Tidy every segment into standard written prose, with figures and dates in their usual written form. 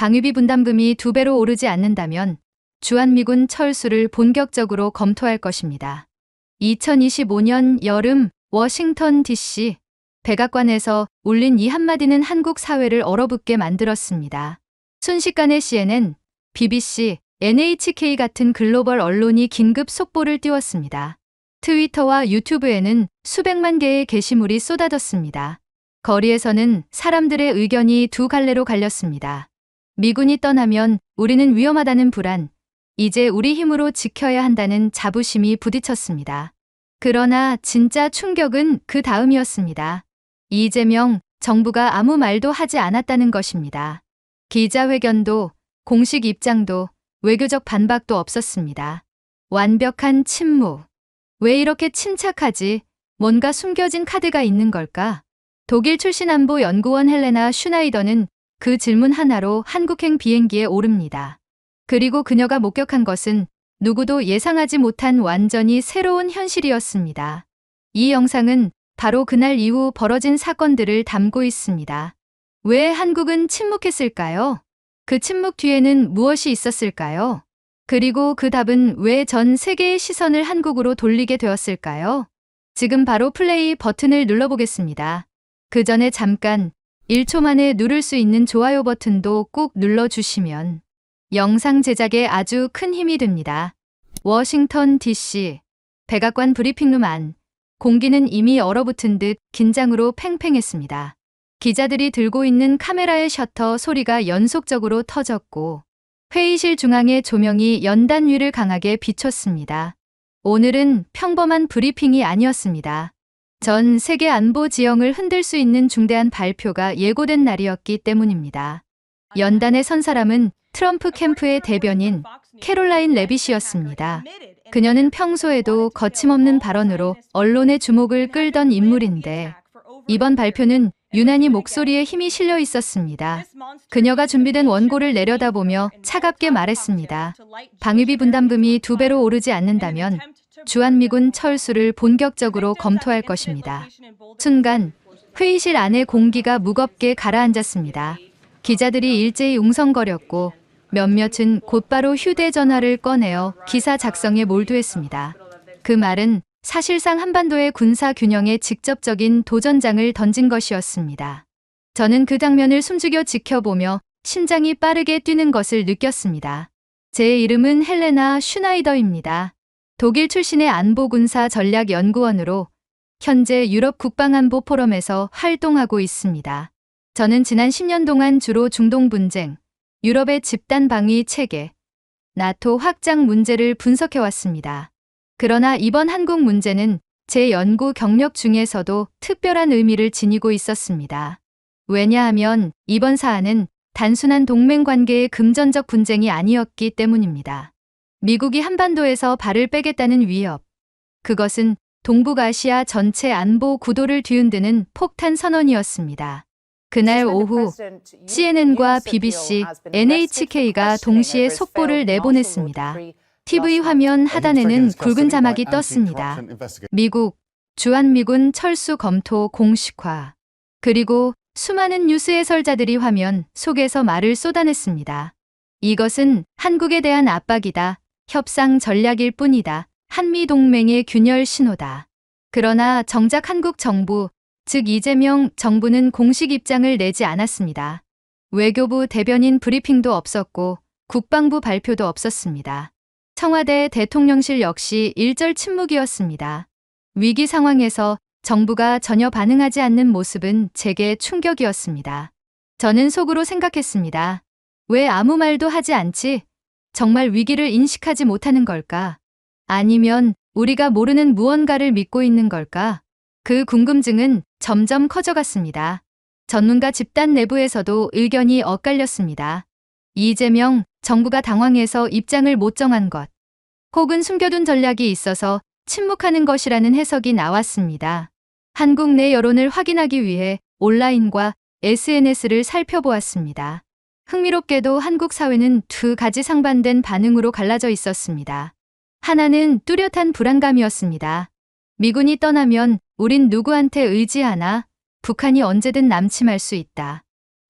방위비 분담금이 2배로 오르지 않는다면 주한미군 철수를 본격적으로 검토할 것입니다. 2025년 여름 워싱턴 DC 백악관에서 울린 이 한마디는 한국 사회를 얼어붙게 만들었습니다. 순식간에 CNN, BBC, NHK 같은 글로벌 언론이 긴급 속보를 띄웠습니다. 트위터와 유튜브에는 수백만 개의 게시물이 쏟아졌습니다. 거리에서는 사람들의 의견이 두 갈래로 갈렸습니다. 미군이 떠나면 우리는 위험하다는 불안, 이제 우리 힘으로 지켜야 한다는 자부심이 부딪혔습니다. 그러나 진짜 충격은 그 다음이었습니다. 이재명 정부가 아무 말도 하지 않았다는 것입니다. 기자회견도, 공식 입장도, 외교적 반박도 없었습니다. 완벽한 침묵. 왜 이렇게 침착하지? 뭔가 숨겨진 카드가 있는 걸까? 독일 출신 안보 연구원 헬레나 슈나이더는 그 질문 하나로 한국행 비행기에 오릅니다. 그리고 그녀가 목격한 것은 누구도 예상하지 못한 완전히 새로운 현실이었습니다. 이 영상은 바로 그날 이후 벌어진 사건들을 담고 있습니다. 왜 한국은 침묵했을까요? 그 침묵 뒤에는 무엇이 있었을까요? 그리고 그 답은 왜 전 세계의 시선을 한국으로 돌리게 되었을까요? 지금 바로 플레이 버튼을 눌러보겠습니다. 그 전에 잠깐 1초 만에 누를 수 있는 좋아요 버튼도 꼭 눌러주시면 영상 제작에 아주 큰 힘이 됩니다. 워싱턴 DC 백악관 브리핑룸 안. 공기는 이미 얼어붙은 듯 긴장으로 팽팽했습니다. 기자들이 들고 있는 카메라의 셔터 소리가 연속적으로 터졌고 회의실 중앙의 조명이 연단 위를 강하게 비췄습니다. 오늘은 평범한 브리핑이 아니었습니다. 전 세계 안보 지형을 흔들 수 있는 중대한 발표가 예고된 날이었기 때문입니다. 연단에 선 사람은 트럼프 캠프의 대변인 캐롤라인 레빗이었습니다. 그녀는 평소에도 거침없는 발언으로 언론의 주목을 끌던 인물인데 이번 발표는 유난히 목소리에 힘이 실려 있었습니다. 그녀가 준비된 원고를 내려다보며 차갑게 말했습니다. 방위비 분담금이 2배로 오르지 않는다면 주한미군 철수를 본격적으로 검토할 것입니다. 순간 회의실 안의 공기가 무겁게 가라앉았습니다. 기자들이 일제히 웅성거렸고 몇몇은 곧바로 휴대전화를 꺼내어 기사 작성에 몰두했습니다. 그 말은 사실상 한반도의 군사 균형에 직접적인 도전장을 던진 것이었습니다. 저는 그 장면을 숨죽여 지켜보며 심장이 빠르게 뛰는 것을 느꼈습니다. 제 이름은 헬레나 슈나이더입니다. 독일 출신의 안보군사 전략연구원으로 현재 유럽 국방안보 포럼에서 활동하고 있습니다. 저는 지난 10년 동안 주로 중동 분쟁, 유럽의 집단 방위 체계, 나토 확장 문제를 분석해왔습니다. 그러나 이번 한국 문제는 제 연구 경력 중에서도 특별한 의미를 지니고 있었습니다. 왜냐하면 이번 사안은 단순한 동맹 관계의 금전적 분쟁이 아니었기 때문입니다. 미국이 한반도에서 발을 빼겠다는 위협, 그것은 동북아시아 전체 안보 구도를 뒤흔드는 폭탄 선언이었습니다. 그날 오후 CNN과 BBC, NHK가 동시에 속보를 내보냈습니다. TV 화면 하단에는 굵은 자막이 떴습니다. 미국, 주한미군 철수 검토 공식화. 그리고 수많은 뉴스 해설자들이 화면 속에서 말을 쏟아냈습니다. 이것은 한국에 대한 압박이다. 협상 전략일 뿐이다. 한미동맹의 균열 신호다. 그러나 정작 한국 정부, 즉 이재명 정부는 공식 입장을 내지 않았습니다. 외교부 대변인 브리핑도 없었고 국방부 발표도 없었습니다. 청와대 대통령실 역시 일절 침묵이었습니다. 위기 상황에서 정부가 전혀 반응하지 않는 모습은 제게 충격이었습니다. 저는 속으로 생각했습니다. 왜 아무 말도 하지 않지? 정말 위기를 인식하지 못하는 걸까? 아니면 우리가 모르는 무언가를 믿고 있는 걸까? 그 궁금증은 점점 커져갔습니다. 전문가 집단 내부에서도 의견이 엇갈렸습니다. 이재명 정부가 당황해서 입장을 못 정한 것, 혹은 숨겨둔 전략이 있어서 침묵하는 것이라는 해석이 나왔습니다. 한국 내 여론을 확인하기 위해 온라인과 SNS를 살펴보았습니다. 흥미롭게도 한국 사회는 두 가지 상반된 반응으로 갈라져 있었습니다. 하나는 뚜렷한 불안감이었습니다. 미군이 떠나면 우린 누구한테 의지하나? 북한이 언제든 남침할 수 있다.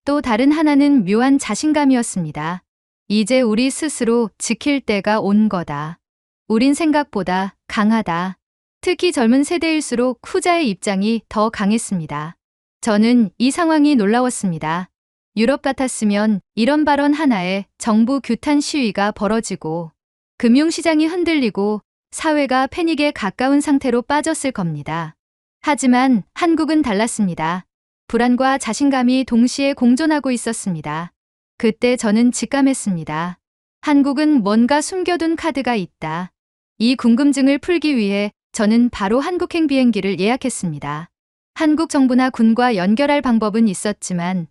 또 다른 하나는 묘한 자신감이었습니다. 이제 우리 스스로 지킬 때가 온 거다. 우린 생각보다 강하다. 특히 젊은 세대일수록 후자의 입장이 더 강했습니다. 저는 이 상황이 놀라웠습니다. 유럽 같았으면 이런 발언 하나에 정부 규탄 시위가 벌어지고 금융시장이 흔들리고 사회가 패닉에 가까운 상태로 빠졌을 겁니다. 하지만 한국은 달랐습니다. 불안과 자신감이 동시에 공존하고 있었습니다. 그때 저는 직감했습니다. 한국은 뭔가 숨겨둔 카드가 있다. 이 궁금증을 풀기 위해 저는 바로 한국행 비행기를 예약했습니다. 한국 정부나 군과 연결할 방법은 있었지만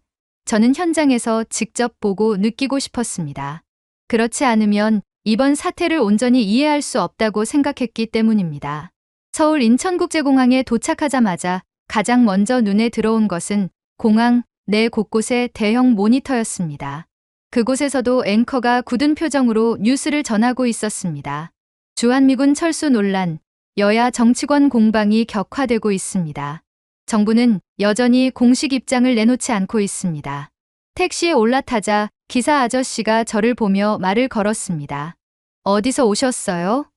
저는 현장에서 직접 보고 느끼고 싶었습니다. 그렇지 않으면 이번 사태를 온전히 이해할 수 없다고 생각했기 때문입니다. 서울 인천국제공항에 도착하자마자 가장 먼저 눈에 들어온 것은 공항 내 곳곳의 대형 모니터였습니다. 그곳에서도 앵커가 굳은 표정으로 뉴스를 전하고 있었습니다. 주한미군 철수 논란, 여야 정치권 공방이 격화되고 있습니다. 정부는 여전히 공식 입장을 내놓지 않고 있습니다. 택시에 올라타자 기사 아저씨가 저를 보며 말을 걸었습니다. 어디서 오셨어요?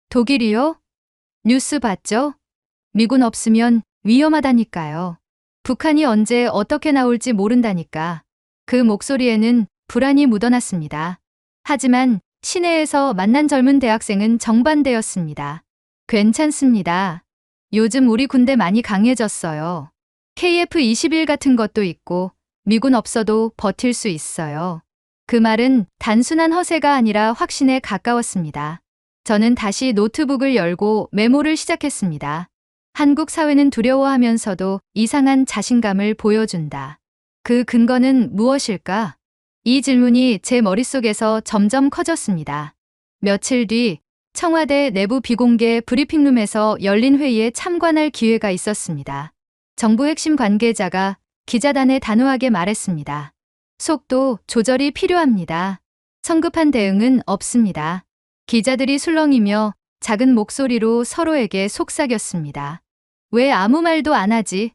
독일이요? 뉴스 봤죠? 미군 없으면 위험하다니까요. 북한이 언제 어떻게 나올지 모른다니까. 그 목소리에는 불안이 묻어났습니다. 하지만 시내에서 만난 젊은 대학생은 정반대였습니다. 괜찮습니다. 요즘 우리 군대 많이 강해졌어요. KF-21 같은 것도 있고 미군 없어도 버틸 수 있어요. 그 말은 단순한 허세가 아니라 확신에 가까웠습니다. 저는 다시 노트북을 열고 메모를 시작했습니다. 한국 사회는 두려워하면서도 이상한 자신감을 보여준다. 그 근거는 무엇일까? 이 질문이 제 머릿속에서 점점 커졌습니다. 며칠 뒤 청와대 내부 비공개 브리핑룸에서 열린 회의에 참관할 기회가 있었습니다. 정부 핵심 관계자가 기자단에 단호하게 말했습니다. 속도 조절이 필요합니다. 성급한 대응은 없습니다. 기자들이 술렁이며 작은 목소리로 서로에게 속삭였습니다. 왜 아무 말도 안 하지?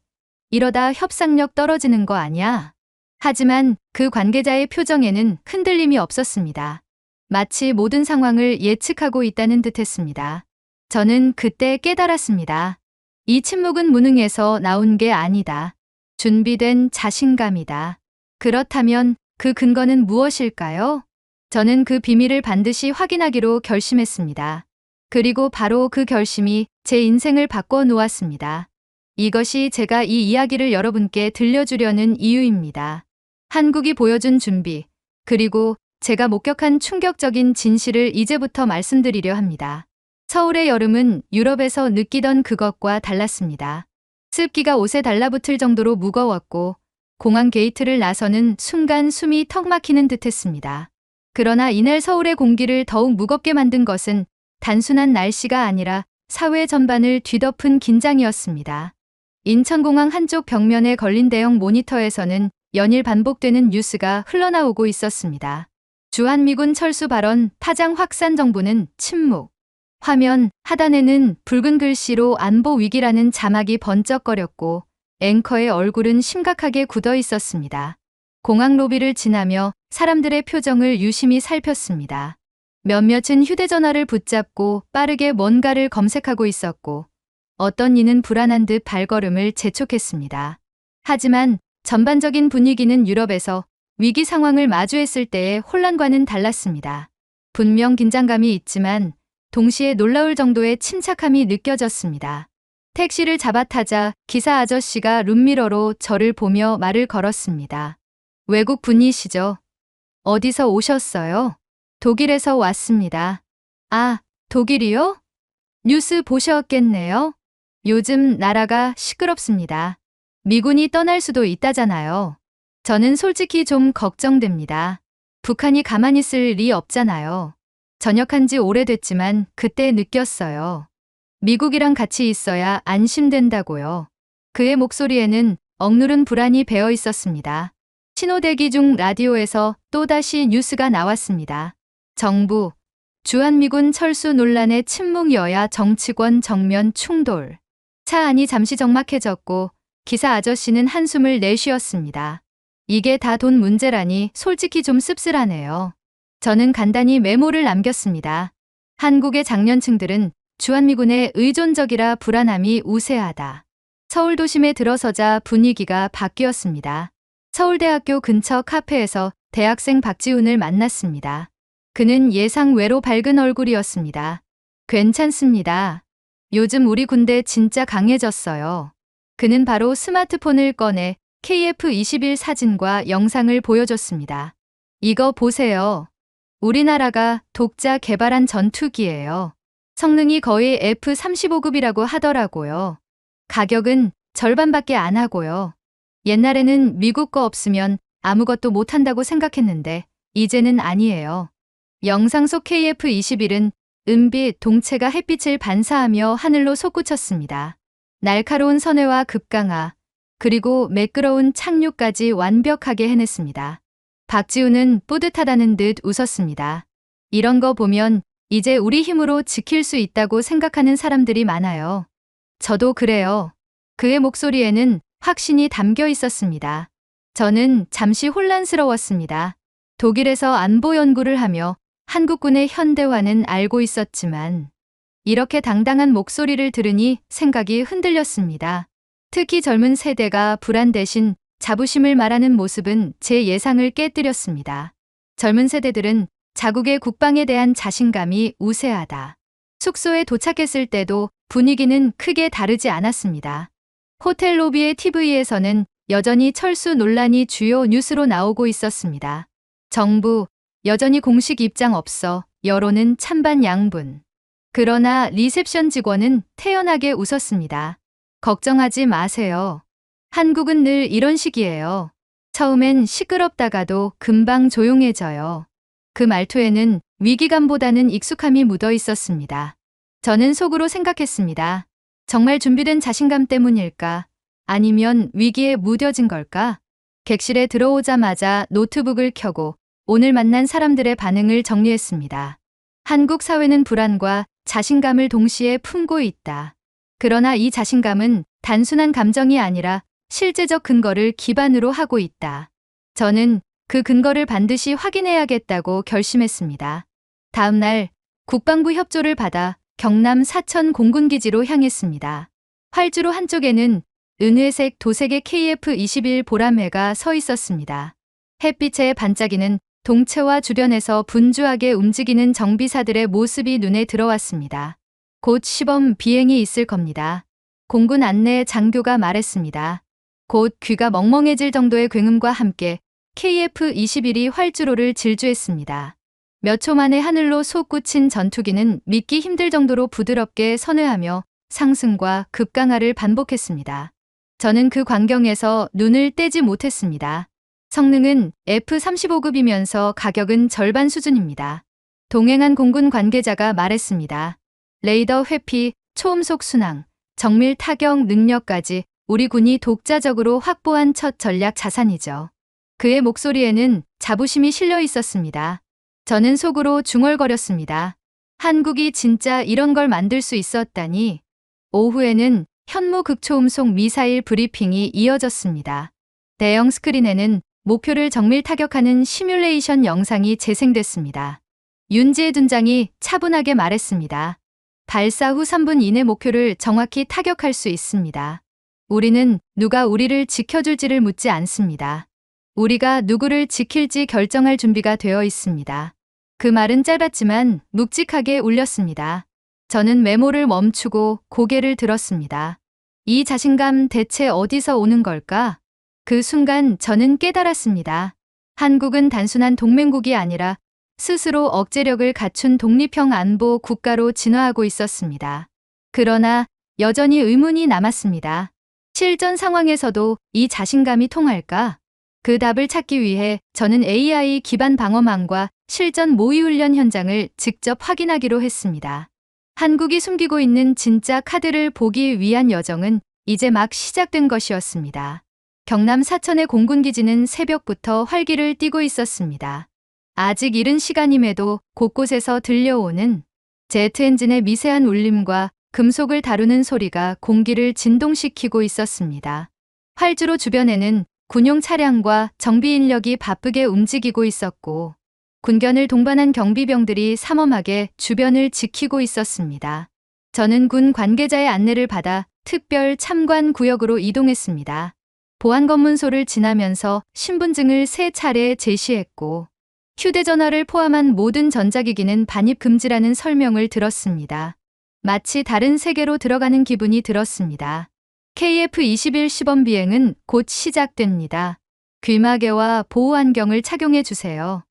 이러다 협상력 떨어지는 거 아니야? 하지만 그 관계자의 표정에는 흔들림이 없었습니다. 마치 모든 상황을 예측하고 있다는 듯했습니다. 저는 그때 깨달았습니다. 이 침묵은 무능해서 나온 게 아니다. 준비된 자신감이다. 그렇다면 그 근거는 무엇일까요? 저는 그 비밀을 반드시 확인하기로 결심했습니다. 그리고 바로 그 결심이 제 인생을 바꿔 놓았습니다. 이것이 제가 이 이야기를 여러분께 들려주려는 이유입니다. 한국이 보여준 준비, 그리고 제가 목격한 충격적인 진실을 이제부터 말씀드리려 합니다. 서울의 여름은 유럽에서 느끼던 그것과 달랐습니다. 습기가 옷에 달라붙을 정도로 무거웠고 공항 게이트를 나서는 순간 숨이 턱 막히는 듯했습니다. 그러나 이날 서울의 공기를 더욱 무겁게 만든 것은 단순한 날씨가 아니라 사회 전반을 뒤덮은 긴장이었습니다. 인천공항 한쪽 벽면에 걸린 대형 모니터에서는 연일 반복되는 뉴스가 흘러나오고 있었습니다. 주한미군 철수 발언 파장 확산, 정부는 침묵. 화면 하단에는 붉은 글씨로 안보 위기라는 자막이 번쩍거렸고 앵커의 얼굴은 심각하게 굳어 있었습니다. 공항 로비를 지나며 사람들의 표정을 유심히 살폈습니다. 몇몇은 휴대전화를 붙잡고 빠르게 뭔가를 검색하고 있었고 어떤 이는 불안한 듯 발걸음을 재촉했습니다. 하지만 전반적인 분위기는 유럽에서 위기 상황을 마주했을 때의 혼란과는 달랐습니다. 분명 긴장감이 있지만 동시에 놀라울 정도의 침착함이 느껴졌습니다. 택시를 잡아타자 기사 아저씨가 룸미러로 저를 보며 말을 걸었습니다. 외국 분이시죠? 어디서 오셨어요? 독일에서 왔습니다. 아, 독일이요? 뉴스 보셨겠네요. 요즘 나라가 시끄럽습니다. 미군이 떠날 수도 있다잖아요. 저는 솔직히 좀 걱정됩니다. 북한이 가만히 있을 리 없잖아요. 전역한 지 오래됐지만 그때 느꼈어요. 미국이랑 같이 있어야 안심된다고요. 그의 목소리에는 억누른 불안이 배어 있었습니다. 신호대기 중 라디오에서 또다시 뉴스가 나왔습니다. 정부, 주한미군 철수 논란의 침묵, 여야 정치권 정면 충돌. 차 안이 잠시 적막해졌고 기사 아저씨는 한숨을 내쉬었습니다. 이게 다 돈 문제라니 솔직히 좀 씁쓸하네요. 저는 간단히 메모를 남겼습니다. 한국의 장년층들은 주한미군에 의존적이라 불안함이 우세하다. 서울 도심에 들어서자 분위기가 바뀌었습니다. 서울대학교 근처 카페에서 대학생 박지훈을 만났습니다. 그는 예상외로 밝은 얼굴이었습니다. 괜찮습니다. 요즘 우리 군대 진짜 강해졌어요. 그는 바로 스마트폰을 꺼내 KF-21 사진과 영상을 보여줬습니다. 이거 보세요. 우리나라가 독자 개발한 전투기예요. 성능이 거의 F-35급이라고 하더라고요. 가격은 절반밖에 안 하고요. 옛날에는 미국 거 없으면 아무것도 못한다고 생각했는데 이제는 아니에요. 영상 속 KF-21은 은빛 동체가 햇빛을 반사하며 하늘로 솟구쳤습니다. 날카로운 선회와 급강하, 그리고 매끄러운 착륙까지 완벽하게 해냈습니다. 박지훈은 뿌듯하다는 듯 웃었습니다. 이런 거 보면 이제 우리 힘으로 지킬 수 있다고 생각하는 사람들이 많아요. 저도 그래요. 그의 목소리에는 확신이 담겨 있었습니다. 저는 잠시 혼란스러웠습니다. 독일에서 안보 연구를 하며 한국군의 현대화는 알고 있었지만 이렇게 당당한 목소리를 들으니 생각이 흔들렸습니다. 특히 젊은 세대가 불안 대신 자부심을 말하는 모습은 제 예상을 깨뜨렸습니다. 젊은 세대들은 자국의 국방에 대한 자신감이 우세하다. 숙소에 도착했을 때도 분위기는 크게 다르지 않았습니다. 호텔 로비의 TV에서는 여전히 철수 논란이 주요 뉴스로 나오고 있었습니다. 정부, 여전히 공식 입장 없어 여론은 찬반 양분. 그러나 리셉션 직원은 태연하게 웃었습니다. 걱정하지 마세요. 한국은 늘 이런 식이에요. 처음엔 시끄럽다가도 금방 조용해져요. 그 말투에는 위기감보다는 익숙함이 묻어 있었습니다. 저는 속으로 생각했습니다. 정말 준비된 자신감 때문일까? 아니면 위기에 무뎌진 걸까? 객실에 들어오자마자 노트북을 켜고 오늘 만난 사람들의 반응을 정리했습니다. 한국 사회는 불안과 자신감을 동시에 품고 있다. 그러나 이 자신감은 단순한 감정이 아니라 실제적 근거를 기반으로 하고 있다. 저는 그 근거를 반드시 확인해야겠다고 결심했습니다. 다음 날 국방부 협조를 받아 경남 사천 공군기지로 향했습니다. 활주로 한쪽에는 은회색 도색의 KF-21 보람회가 서 있었습니다. 햇빛에 반짝이는 동체와 주변에서 분주하게 움직이는 정비사들의 모습이 눈에 들어왔습니다. 곧 시범 비행이 있을 겁니다. 공군 안내 장교가 말했습니다. 곧 귀가 멍멍해질 정도의 굉음과 함께 KF-21이 활주로를 질주했습니다. 몇 초 만에 하늘로 솟구친 전투기는 믿기 힘들 정도로 부드럽게 선회하며 상승과 급강하를 반복했습니다. 저는 그 광경에서 눈을 떼지 못했습니다. 성능은 F-35급이면서 가격은 절반 수준입니다. 동행한 공군 관계자가 말했습니다. 레이더 회피, 초음속 순항, 정밀 타격 능력까지 우리 군이 독자적으로 확보한 첫 전략 자산이죠. 그의 목소리에는 자부심이 실려 있었습니다. 저는 속으로 중얼거렸습니다. 한국이 진짜 이런 걸 만들 수 있었다니. 오후에는 현무 극초음속 미사일 브리핑이 이어졌습니다. 대형 스크린에는 목표를 정밀 타격하는 시뮬레이션 영상이 재생됐습니다. 윤지혜 준장이 차분하게 말했습니다. 발사 후 3분 이내 목표를 정확히 타격할 수 있습니다. 우리는 누가 우리를 지켜줄지를 묻지 않습니다. 우리가 누구를 지킬지 결정할 준비가 되어 있습니다. 그 말은 짧았지만 묵직하게 울렸습니다. 저는 메모를 멈추고 고개를 들었습니다. 이 자신감 대체 어디서 오는 걸까? 그 순간 저는 깨달았습니다. 한국은 단순한 동맹국이 아니라 스스로 억제력을 갖춘 독립형 안보 국가로 진화하고 있었습니다. 그러나 여전히 의문이 남았습니다. 실전 상황에서도 이 자신감이 통할까? 그 답을 찾기 위해 저는 AI 기반 방어망과 실전 모의훈련 현장을 직접 확인하기로 했습니다. 한국이 숨기고 있는 진짜 카드를 보기 위한 여정은 이제 막 시작된 것이었습니다. 경남 사천의 공군기지는 새벽부터 활기를 띠고 있었습니다. 아직 이른 시간임에도 곳곳에서 들려오는 제트 엔진의 미세한 울림과 금속을 다루는 소리가 공기를 진동시키고 있었습니다. 활주로 주변에는 군용 차량과 정비 인력이 바쁘게 움직이고 있었고 군견을 동반한 경비병들이 삼엄하게 주변을 지키고 있었습니다. 저는 군 관계자의 안내를 받아 특별 참관 구역으로 이동했습니다. 보안검문소를 지나면서 신분증을 3차례 제시했고 휴대전화를 포함한 모든 전자기기는 반입 금지라는 설명을 들었습니다. 마치 다른 세계로 들어가는 기분이 들었습니다. KF-21 시범 비행은 곧 시작됩니다. 귀마개와 보호안경을 착용해 주세요.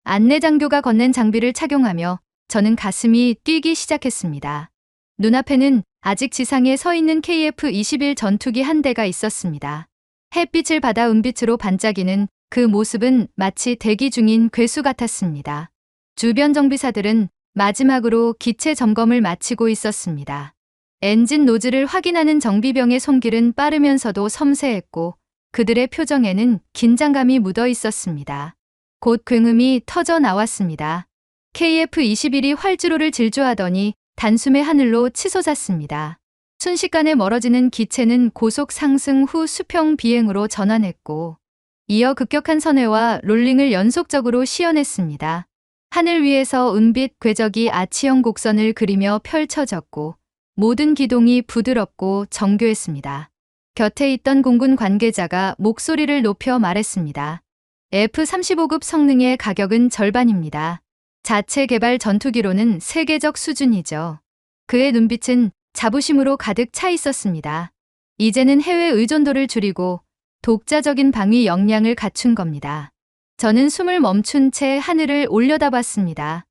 안내장교가 건넨 장비를 착용하며 저는 가슴이 뛰기 시작했습니다. 눈앞에는 아직 지상에 서 있는 KF-21 전투기 한 대가 있었습니다. 햇빛을 받아 은빛으로 반짝이는 그 모습은 마치 대기 중인 괴수 같았습니다. 주변 정비사들은 마지막으로 기체 점검을 마치고 있었습니다. 엔진 노즐을 확인하는 정비병의 손길은 빠르면서도 섬세했고 그들의 표정에는 긴장감이 묻어 있었습니다. 곧 굉음이 터져 나왔습니다. KF-21이 활주로를 질주하더니 단숨에 하늘로 치솟았습니다. 순식간에 멀어지는 기체는 고속 상승 후 수평 비행으로 전환했고 이어 급격한 선회와 롤링을 연속적으로 시연했습니다. 하늘 위에서 은빛 궤적이 아치형 곡선을 그리며 펼쳐졌고 모든 기동이 부드럽고 정교했습니다. 곁에 있던 공군 관계자가 목소리를 높여 말했습니다. F-35급 성능의 가격은 절반입니다. 자체 개발 전투기로는 세계적 수준이죠. 그의 눈빛은 자부심으로 가득 차 있었습니다. 이제는 해외 의존도를 줄이고 독자적인 방위 역량을 갖춘 겁니다. 저는 숨을 멈춘 채 하늘을 올려다봤습니다.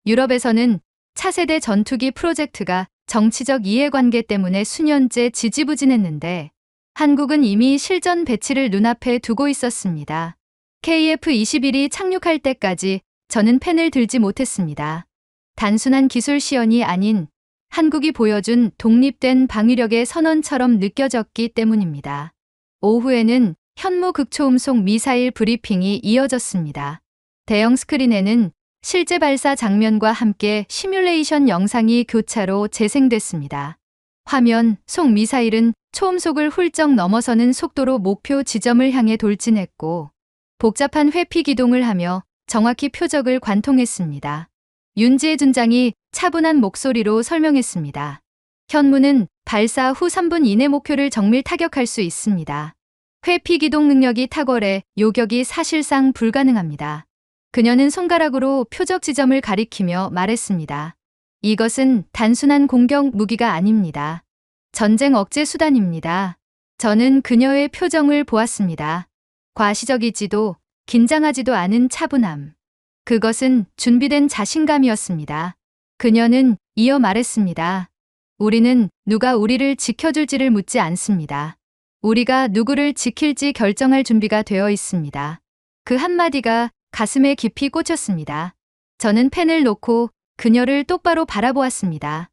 유럽에서는 차세대 전투기 프로젝트가 정치적 이해관계 때문에 수년째 지지부진했는데 한국은 이미 실전 배치를 눈앞에 두고 있었습니다. KF-21이 착륙할 때까지 저는 펜을 들지 못했습니다. 단순한 기술 시연이 아닌 한국이 보여준 독립된 방위력의 선언처럼 느껴졌기 때문입니다. 오후에는 현무 극초음속 미사일 브리핑이 이어졌습니다. 대형 스크린에는 실제 발사 장면과 함께 시뮬레이션 영상이 교차로 재생됐습니다. 화면 속 미사일은 초음속을 훌쩍 넘어서는 속도로 목표 지점을 향해 돌진했고 복잡한 회피 기동을 하며 정확히 표적을 관통했습니다. 윤지혜 준장이 차분한 목소리로 설명했습니다. 현무는 발사 후 3분 이내 목표를 정밀 타격할 수 있습니다. 회피 기동 능력이 탁월해 요격이 사실상 불가능합니다. 그녀는 손가락으로 표적 지점을 가리키며 말했습니다. 이것은 단순한 공격 무기가 아닙니다. 전쟁 억제 수단입니다. 저는 그녀의 표정을 보았습니다. 과시적이지도 긴장하지도 않은 차분함. 그것은 준비된 자신감이었습니다. 그녀는 이어 말했습니다. 우리는 누가 우리를 지켜줄지를 묻지 않습니다. 우리가 누구를 지킬지 결정할 준비가 되어 있습니다. 그 한마디가 가슴에 깊이 꽂혔습니다. 저는 펜을 놓고 그녀를 똑바로 바라보았습니다.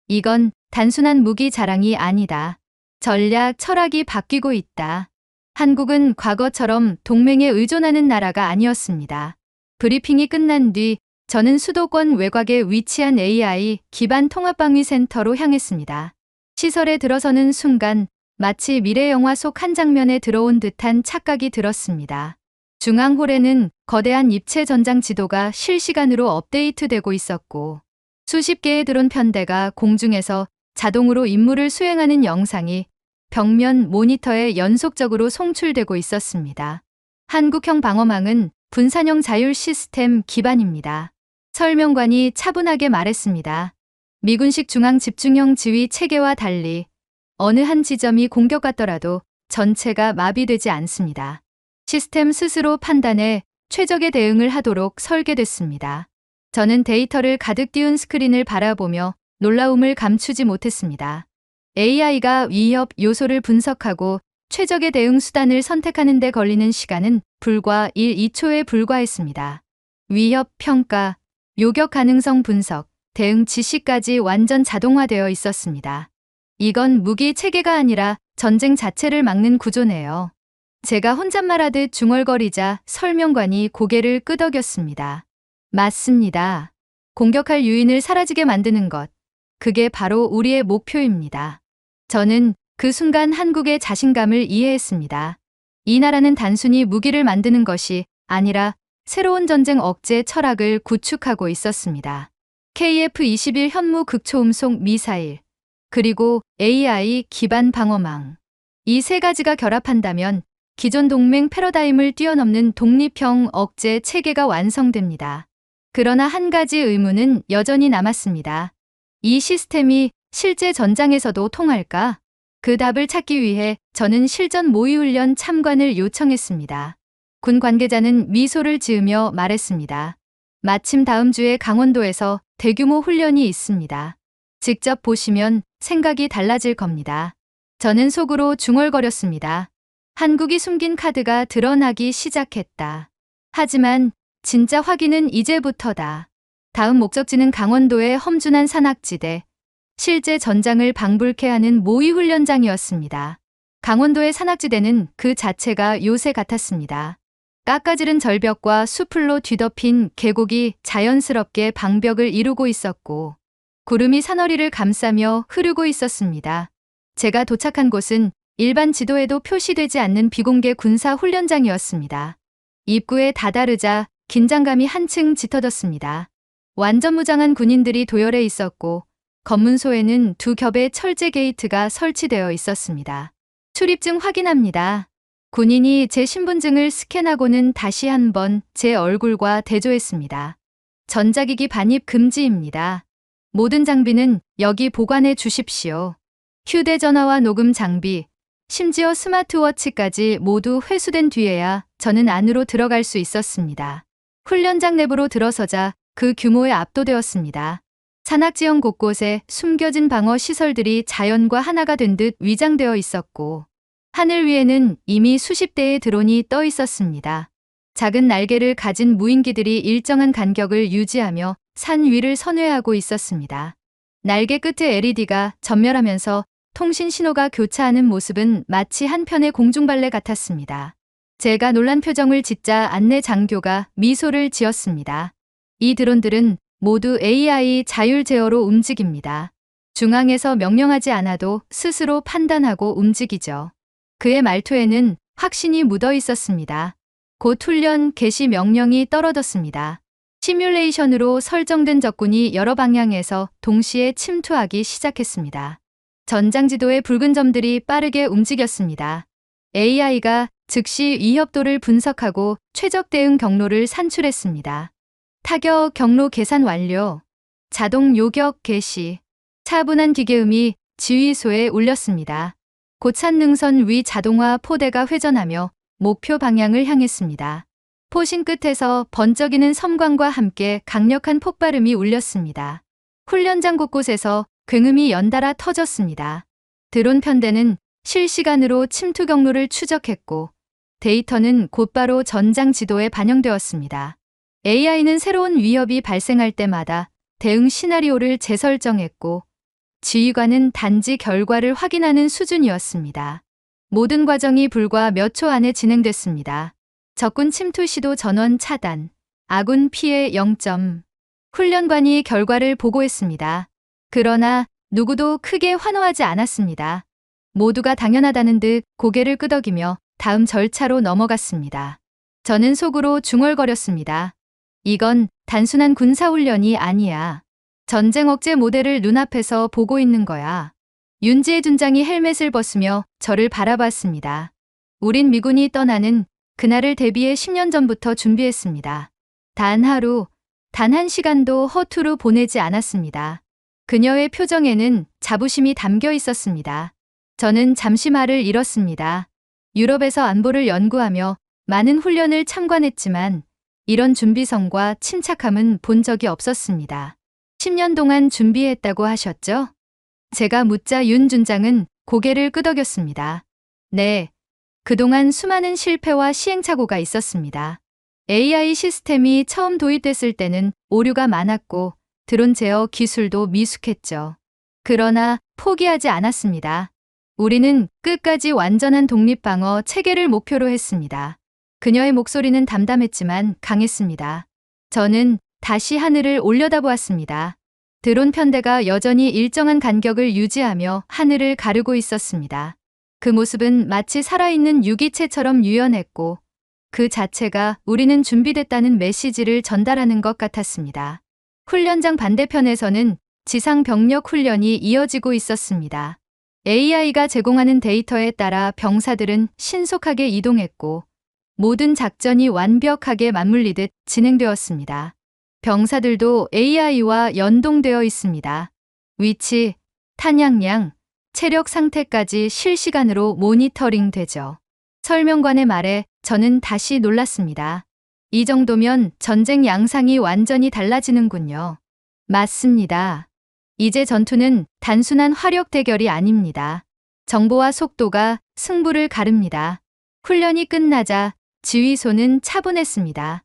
이건 단순한 무기 자랑이 아니다. 전략 철학이 바뀌고 있다. 한국은 과거처럼 동맹에 의존하는 나라가 아니었습니다. 브리핑이 끝난 뒤 저는 수도권 외곽에 위치한 AI 기반 통합방위센터로 향했습니다. 시설에 들어서는 순간 마치 미래 영화 속 한 장면에 들어온 듯한 착각이 들었습니다. 중앙홀에는 거대한 입체 전장 지도가 실시간으로 업데이트되고 있었고 수십 개의 드론 편대가 공중에서 자동으로 임무를 수행하는 영상이 벽면 모니터에 연속적으로 송출되고 있었습니다. 한국형 방어망은 분산형 자율 시스템 기반입니다. 설명관이 차분하게 말했습니다. 미군식 중앙 집중형 지휘 체계와 달리 어느 한 지점이 공격받더라도 전체가 마비되지 않습니다. 시스템 스스로 판단해 최적의 대응을 하도록 설계됐습니다. 저는 데이터를 가득 띄운 스크린을 바라보며 놀라움을 감추지 못했습니다. AI가 위협 요소를 분석하고 최적의 대응 수단을 선택하는 데 걸리는 시간은 불과 2초에 불과했습니다. 위협 평가, 요격 가능성 분석, 대응 지시까지 완전 자동화되어 있었습니다. 이건 무기 체계가 아니라 전쟁 자체를 막는 구조네요. 제가 혼잣말하듯 중얼거리자 설명관이 고개를 끄덕였습니다. 맞습니다. 공격할 유인을 사라지게 만드는 것. 그게 바로 우리의 목표입니다. 저는 그 순간 한국의 자신감을 이해했습니다. 이 나라는 단순히 무기를 만드는 것이 아니라 새로운 전쟁 억제 철학을 구축하고 있었습니다. KF-21 현무 극초음속 미사일, 그리고 AI 기반 방어망. 이 세 가지가 결합한다면 기존 동맹 패러다임을 뛰어넘는 독립형 억제 체계가 완성됩니다. 그러나 한 가지 의문은 여전히 남았습니다. 이 시스템이 실제 전장에서도 통할까? 그 답을 찾기 위해 저는 실전 모의훈련 참관을 요청했습니다. 군 관계자는 미소를 지으며 말했습니다. 마침 다음 주에 강원도에서 대규모 훈련이 있습니다. 직접 보시면 생각이 달라질 겁니다. 저는 속으로 중얼거렸습니다. 한국이 숨긴 카드가 드러나기 시작했다. 하지만 진짜 확인은 이제부터다. 다음 목적지는 강원도의 험준한 산악지대, 실제 전장을 방불케 하는 모의훈련장이었습니다. 강원도의 산악지대는 그 자체가 요새 같았습니다. 깎아지른 절벽과 수풀로 뒤덮인 계곡이 자연스럽게 방벽을 이루고 있었고, 구름이 산허리를 감싸며 흐르고 있었습니다. 제가 도착한 곳은 일반 지도에도 표시되지 않는 비공개 군사 훈련장이었습니다. 입구에 다다르자 긴장감이 한층 짙어졌습니다. 완전 무장한 군인들이 도열해 있었고, 검문소에는 두 겹의 철제 게이트가 설치되어 있었습니다. 출입증 확인합니다. 군인이 제 신분증을 스캔하고는 다시 한번 제 얼굴과 대조했습니다. 전자기기 반입 금지입니다. 모든 장비는 여기 보관해 주십시오. 휴대전화와 녹음 장비, 심지어 스마트워치까지 모두 회수된 뒤에야 저는 안으로 들어갈 수 있었습니다. 훈련장 내부로 들어서자 그 규모에 압도되었습니다. 산악지형 곳곳에 숨겨진 방어 시설들이 자연과 하나가 된 듯 위장되어 있었고, 하늘 위에는 이미 수십 대의 드론이 떠 있었습니다. 작은 날개를 가진 무인기들이 일정한 간격을 유지하며 산 위를 선회하고 있었습니다. 날개 끝에 LED가 전멸하면서 통신 신호가 교차하는 모습은 마치 한 편의 공중발레 같았습니다. 제가 놀란 표정을 짓자 안내 장교가 미소를 지었습니다. 이 드론들은 모두 AI 자율 제어로 움직입니다. 중앙에서 명령하지 않아도 스스로 판단하고 움직이죠. 그의 말투에는 확신이 묻어 있었습니다. 곧 훈련 개시 명령이 떨어졌습니다. 시뮬레이션으로 설정된 적군이 여러 방향에서 동시에 침투하기 시작했습니다. 전장 지도의 붉은 점들이 빠르게 움직였습니다. AI가 즉시 위협도를 분석하고 최적 대응 경로를 산출했습니다. 타격 경로 계산 완료. 자동 요격 개시. 차분한 기계음이 지휘소에 울렸습니다. 고찬 능선 위 자동화 포대가 회전하며 목표 방향을 향했습니다. 포신 끝에서 번쩍이는 섬광과 함께 강력한 폭발음이 울렸습니다. 훈련장 곳곳에서 굉음이 연달아 터졌습니다. 드론 편대는 실시간으로 침투 경로를 추적했고, 데이터는 곧바로 전장 지도에 반영되었습니다. AI는 새로운 위협이 발생할 때마다 대응 시나리오를 재설정했고, 지휘관은 단지 결과를 확인하는 수준이었습니다. 모든 과정이 불과 몇 초 안에 진행됐습니다. 적군 침투 시도 전원 차단, 아군 피해 0점. 훈련관이 결과를 보고했습니다. 그러나 누구도 크게 환호하지 않았습니다. 모두가 당연하다는 듯 고개를 끄덕이며 다음 절차로 넘어갔습니다. 저는 속으로 중얼거렸습니다. 이건 단순한 군사훈련이 아니야. 전쟁 억제 모델을 눈앞에서 보고 있는 거야. 윤지혜 준장이 헬멧을 벗으며 저를 바라봤습니다. 우린 미군이 떠나는 그날을 대비해 10년 전부터 준비했습니다. 단 하루, 단 한 시간도 허투루 보내지 않았습니다. 그녀의 표정에는 자부심이 담겨 있었습니다. 저는 잠시 말을 잃었습니다. 유럽에서 안보를 연구하며 많은 훈련을 참관했지만 이런 준비성과 침착함은 본 적이 없었습니다. 10년 동안 준비했다고 하셨죠? 제가 묻자 윤 준장은 고개를 끄덕였습니다. 네, 그동안 수많은 실패와 시행착오가 있었습니다. AI 시스템이 처음 도입됐을 때는 오류가 많았고 드론 제어 기술도 미숙했죠. 그러나 포기하지 않았습니다. 우리는 끝까지 완전한 독립방어 체계를 목표로 했습니다. 그녀의 목소리는 담담했지만 강했습니다. 저는 다시 하늘을 올려다보았습니다. 드론 편대가 여전히 일정한 간격을 유지하며 하늘을 가르고 있었습니다. 그 모습은 마치 살아있는 유기체처럼 유연했고 그 자체가 우리는 준비됐다는 메시지를 전달하는 것 같았습니다. 훈련장 반대편에서는 지상 병력 훈련이 이어지고 있었습니다. AI가 제공하는 데이터에 따라 병사들은 신속하게 이동했고 모든 작전이 완벽하게 맞물리듯 진행되었습니다. 병사들도 AI와 연동되어 있습니다. 위치, 탄약량, 체력 상태까지 실시간으로 모니터링 되죠. 설명관의 말에 저는 다시 놀랐습니다. 이 정도면 전쟁 양상이 완전히 달라지는군요. 맞습니다. 이제 전투는 단순한 화력 대결이 아닙니다. 정보와 속도가 승부를 가릅니다. 훈련이 끝나자 지휘소는 차분했습니다.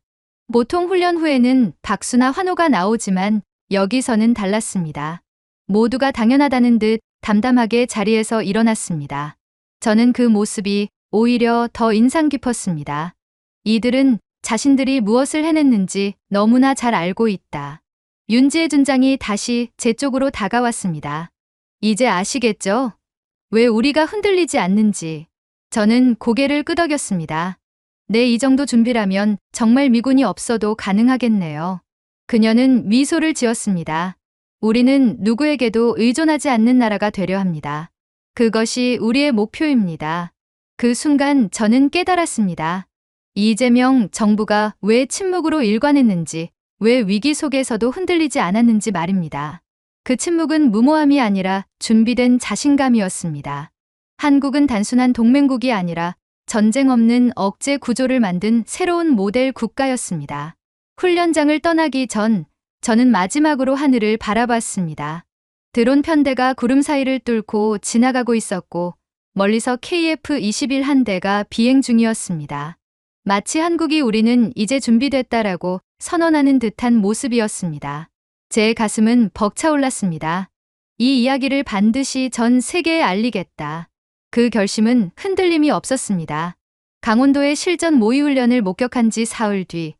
보통 훈련 후에는 박수나 환호가 나오지만 여기서는 달랐습니다. 모두가 당연하다는 듯 담담하게 자리에서 일어났습니다. 저는 그 모습이 오히려 더 인상 깊었습니다. 이들은 자신들이 무엇을 해냈는지 너무나 잘 알고 있다. 윤지혜 준장이 다시 제 쪽으로 다가왔습니다. 이제 아시겠죠? 왜 우리가 흔들리지 않는지. 저는 고개를 끄덕였습니다. 네, 이 정도 준비라면 정말 미군이 없어도 가능하겠네요. 그녀는 미소를 지었습니다. 우리는 누구에게도 의존하지 않는 나라가 되려 합니다. 그것이 우리의 목표입니다. 그 순간 저는 깨달았습니다. 이재명 정부가 왜 침묵으로 일관했는지, 왜 위기 속에서도 흔들리지 않았는지 말입니다. 그 침묵은 무모함이 아니라 준비된 자신감이었습니다. 한국은 단순한 동맹국이 아니라 전쟁 없는 억제 구조를 만든 새로운 모델 국가였습니다. 훈련장을 떠나기 전 저는 마지막으로 하늘을 바라봤습니다. 드론 편대가 구름 사이를 뚫고 지나가고 있었고 멀리서 KF-21 한 대가 비행 중이었습니다. 마치 한국이 우리는 이제 준비됐다라고 선언하는 듯한 모습이었습니다. 제 가슴은 벅차올랐습니다. 이 이야기를 반드시 전 세계에 알리겠다. 그 결심은 흔들림이 없었습니다. 강원도의 실전 모의훈련을 목격한 지 사흘 뒤,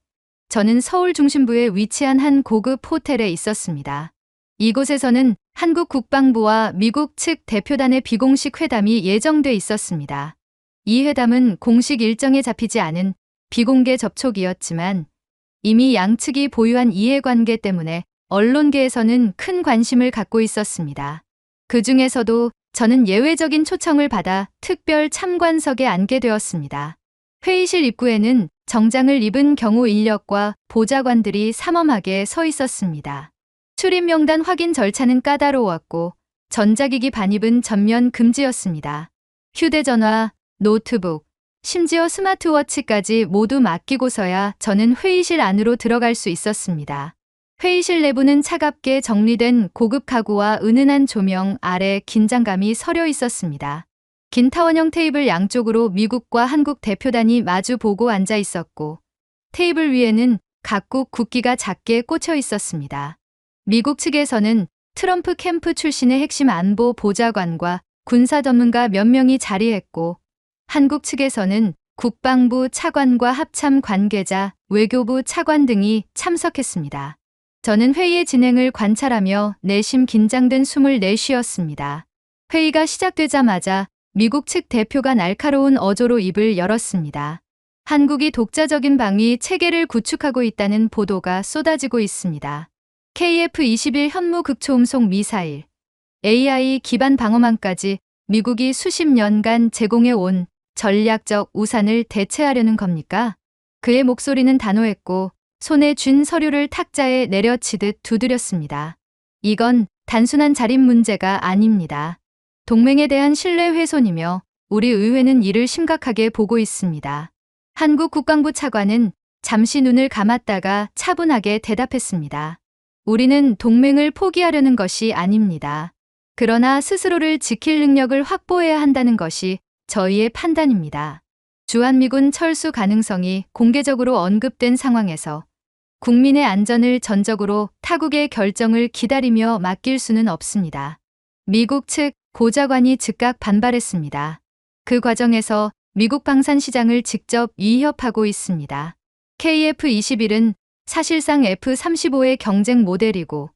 저는 서울 중심부에 위치한 한 고급 호텔에 있었습니다. 이곳에서는 한국 국방부와 미국 측 대표단의 비공식 회담이 예정돼 있었습니다. 이 회담은 공식 일정에 잡히지 않은 비공개 접촉이었지만 이미 양측이 보유한 이해관계 때문에 언론계에서는 큰 관심을 갖고 있었습니다. 그 중에서도 저는 예외적인 초청을 받아 특별 참관석에 앉게 되었습니다. 회의실 입구에는 정장을 입은 경호 인력과 보좌관들이 삼엄하게 서 있었습니다. 출입 명단 확인 절차는 까다로웠고 전자기기 반입은 전면 금지였습니다. 휴대전화, 노트북, 심지어 스마트워치까지 모두 맡기고서야 저는 회의실 안으로 들어갈 수 있었습니다. 회의실 내부는 차갑게 정리된 고급 가구와 은은한 조명 아래 긴장감이 서려 있었습니다. 긴 타원형 테이블 양쪽으로 미국과 한국 대표단이 마주 보고 앉아 있었고 테이블 위에는 각국 국기가 작게 꽂혀 있었습니다. 미국 측에서는 트럼프 캠프 출신의 핵심 안보 보좌관과 군사 전문가 몇 명이 자리했고 한국 측에서는 국방부 차관과 합참 관계자, 외교부 차관 등이 참석했습니다. 저는 회의의 진행을 관찰하며 내심 긴장된 숨을 내쉬었습니다. 회의가 시작되자마자 미국 측 대표가 날카로운 어조로 입을 열었습니다. 한국이 독자적인 방위 체계를 구축하고 있다는 보도가 쏟아지고 있습니다. KF-21 현무 극초음속 미사일, AI 기반 방어망까지 미국이 수십 년간 제공해 온 전략적 우산을 대체하려는 겁니까? 그의 목소리는 단호했고 손에 쥔 서류를 탁자에 내려치듯 두드렸습니다. 이건 단순한 자립 문제가 아닙니다. 동맹에 대한 신뢰 훼손이며 우리 의회는 이를 심각하게 보고 있습니다. 한국 국방부 차관은 잠시 눈을 감았다가 차분하게 대답했습니다. 우리는 동맹을 포기하려는 것이 아닙니다. 그러나 스스로를 지킬 능력을 확보해야 한다는 것이 저희의 판단입니다. 주한미군 철수 가능성이 공개적으로 언급된 상황에서 국민의 안전을 전적으로 타국의 결정을 기다리며 맡길 수는 없습니다. 미국 측 보좌관이 즉각 반발했습니다. 그 과정에서 미국 방산 시장을 직접 위협하고 있습니다. KF-21은 사실상 F-35의 경쟁 모델이고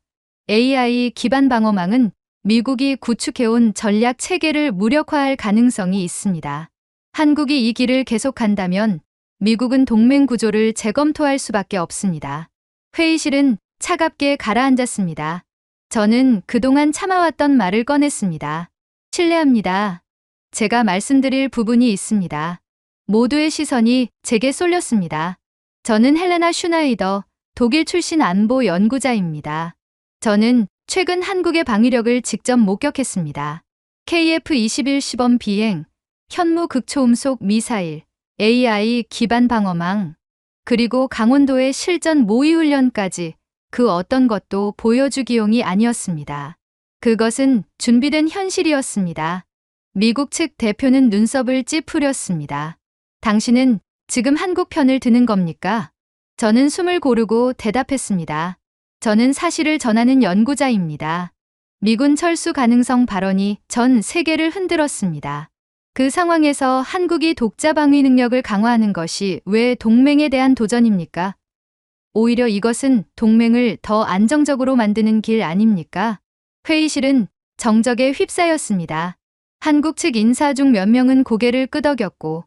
AI 기반 방어망은 미국이 구축해온 전략 체계를 무력화할 가능성이 있습니다. 한국이 이 길을 계속한다면 미국은 동맹 구조를 재검토할 수밖에 없습니다. 회의실은 차갑게 가라앉았습니다. 저는 그동안 참아왔던 말을 꺼냈습니다. 실례합니다. 제가 말씀드릴 부분이 있습니다. 모두의 시선이 제게 쏠렸습니다. 저는 헬레나 슈나이더, 독일 출신 안보 연구자입니다. 저는 최근 한국의 방위력을 직접 목격했습니다. KF-21 시범 비행, 현무 극초음속 미사일, AI 기반 방어망, 그리고 강원도의 실전 모의 훈련까지 그 어떤 것도 보여주기용이 아니었습니다. 그것은 준비된 현실이었습니다. 미국 측 대표는 눈썹을 찌푸렸습니다. 당신은 지금 한국 편을 드는 겁니까? 저는 숨을 고르고 대답했습니다. 저는 사실을 전하는 연구자입니다. 미군 철수 가능성 발언이 전 세계를 흔들었습니다. 그 상황에서 한국이 독자 방위 능력을 강화하는 것이 왜 동맹에 대한 도전입니까? 오히려 이것은 동맹을 더 안정적으로 만드는 길 아닙니까? 회의실은 정적에 휩싸였습니다. 한국 측 인사 중 몇 명은 고개를 끄덕였고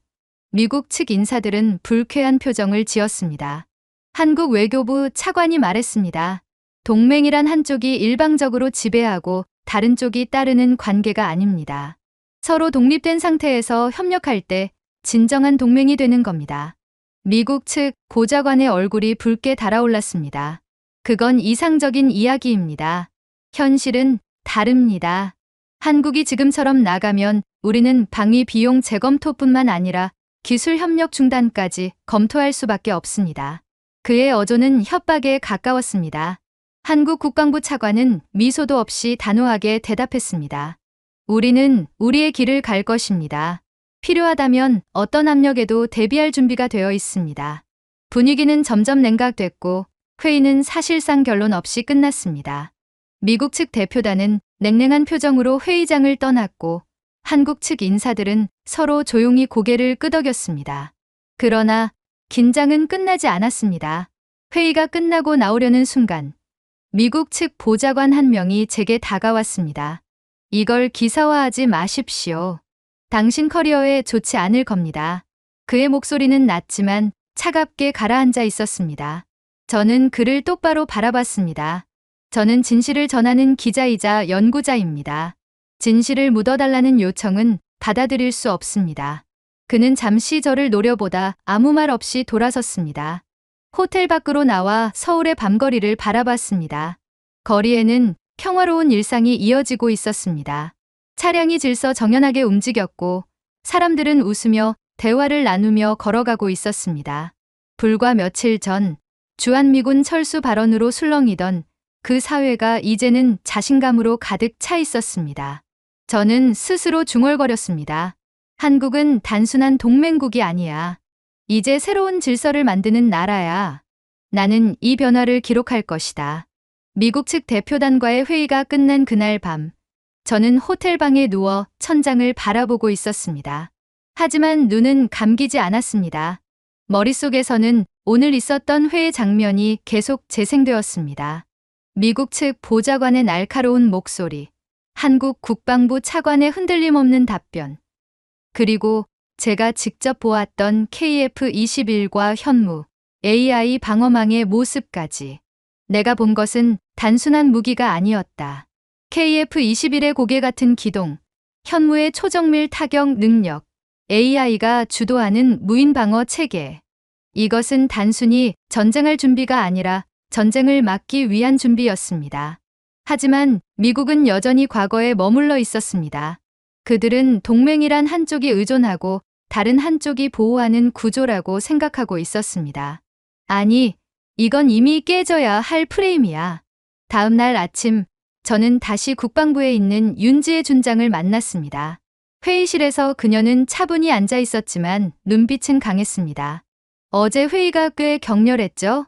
미국 측 인사들은 불쾌한 표정을 지었습니다. 한국 외교부 차관이 말했습니다. 동맹이란 한쪽이 일방적으로 지배하고 다른 쪽이 따르는 관계가 아닙니다. 서로 독립된 상태에서 협력할 때 진정한 동맹이 되는 겁니다. 미국 측 보좌관의 얼굴이 붉게 달아올랐습니다. 그건 이상적인 이야기입니다. 현실은 다릅니다. 한국이 지금처럼 나가면 우리는 방위 비용 재검토뿐만 아니라 기술 협력 중단까지 검토할 수밖에 없습니다. 그의 어조는 협박에 가까웠습니다. 한국 국방부 차관은 미소도 없이 단호하게 대답했습니다. 우리는 우리의 길을 갈 것입니다. 필요하다면 어떤 압력에도 대비할 준비가 되어 있습니다. 분위기는 점점 냉각됐고 회의는 사실상 결론 없이 끝났습니다. 미국 측 대표단은 냉랭한 표정으로 회의장을 떠났고 한국 측 인사들은 서로 조용히 고개를 끄덕였습니다. 그러나 긴장은 끝나지 않았습니다. 회의가 끝나고 나오려는 순간 미국 측 보좌관 한 명이 제게 다가왔습니다. 이걸 기사화하지 마십시오. 당신 커리어에 좋지 않을 겁니다. 그의 목소리는 낮지만 차갑게 가라앉아 있었습니다. 저는 그를 똑바로 바라봤습니다. 저는 진실을 전하는 기자이자 연구자입니다. 진실을 묻어달라는 요청은 받아들일 수 없습니다. 그는 잠시 저를 노려보다 아무 말 없이 돌아섰습니다. 호텔 밖으로 나와 서울의 밤거리를 바라봤습니다. 거리에는 평화로운 일상이 이어지고 있었습니다. 차량이 질서정연하게 움직였고 사람들은 웃으며 대화를 나누며 걸어가고 있었습니다. 불과 며칠 전 주한미군 철수 발언으로 술렁이던 그 사회가 이제는 자신감으로 가득 차 있었습니다. 저는 스스로 중얼거렸습니다. 한국은 단순한 동맹국이 아니야. 이제 새로운 질서를 만드는 나라야. 나는 이 변화를 기록할 것이다. 미국 측 대표단과의 회의가 끝난 그날 밤, 저는 호텔 방에 누워 천장을 바라보고 있었습니다. 하지만 눈은 감기지 않았습니다. 머릿속에서는 오늘 있었던 회의 장면이 계속 재생되었습니다. 미국 측 보좌관의 날카로운 목소리, 한국 국방부 차관의 흔들림 없는 답변, 그리고 제가 직접 보았던 KF-21과 현무, AI 방어망의 모습까지. 내가 본 것은 단순한 무기가 아니었다. KF-21의 고개 같은 기동, 현무의 초정밀 타격 능력, AI가 주도하는 무인 방어 체계. 이것은 단순히 전쟁할 준비가 아니라 전쟁을 막기 위한 준비였습니다. 하지만 미국은 여전히 과거에 머물러 있었습니다. 그들은 동맹이란 한쪽이 의존하고 다른 한쪽이 보호하는 구조라고 생각하고 있었습니다. 아니, 이건 이미 깨져야 할 프레임이야. 다음 날 아침, 저는 다시 국방부에 있는 윤지혜 준장을 만났습니다. 회의실에서 그녀는 차분히 앉아 있었지만 눈빛은 강했습니다. 어제 회의가 꽤 격렬했죠?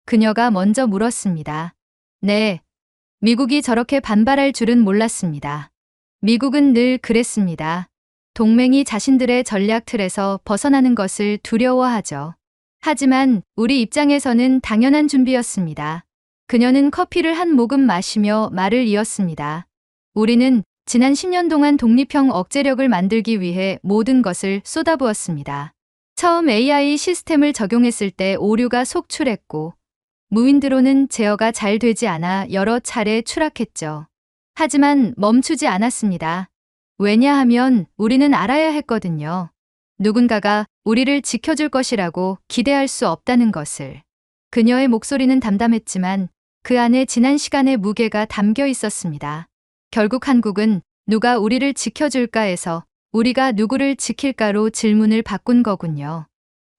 그녀가 먼저 물었습니다. 네. 미국이 저렇게 반발할 줄은 몰랐습니다. 미국은 늘 그랬습니다. 동맹이 자신들의 전략 틀에서 벗어나는 것을 두려워하죠. 하지만 우리 입장에서는 당연한 준비였습니다. 그녀는 커피를 한 모금 마시며 말을 이었습니다. 우리는 지난 10년 동안 독립형 억제력을 만들기 위해 모든 것을 쏟아부었습니다. 처음 AI 시스템을 적용했을 때 오류가 속출했고, 무인드론은 제어가 잘 되지 않아 여러 차례 추락했죠. 하지만 멈추지 않았습니다. 왜냐하면 우리는 알아야 했거든요. 누군가가 우리를 지켜줄 것이라고 기대할 수 없다는 것을. 그녀의 목소리는 담담했지만 그 안에 지난 시간의 무게가 담겨 있었습니다. 결국 한국은 누가 우리를 지켜줄까에서 우리가 누구를 지킬까로 질문을 바꾼 거군요.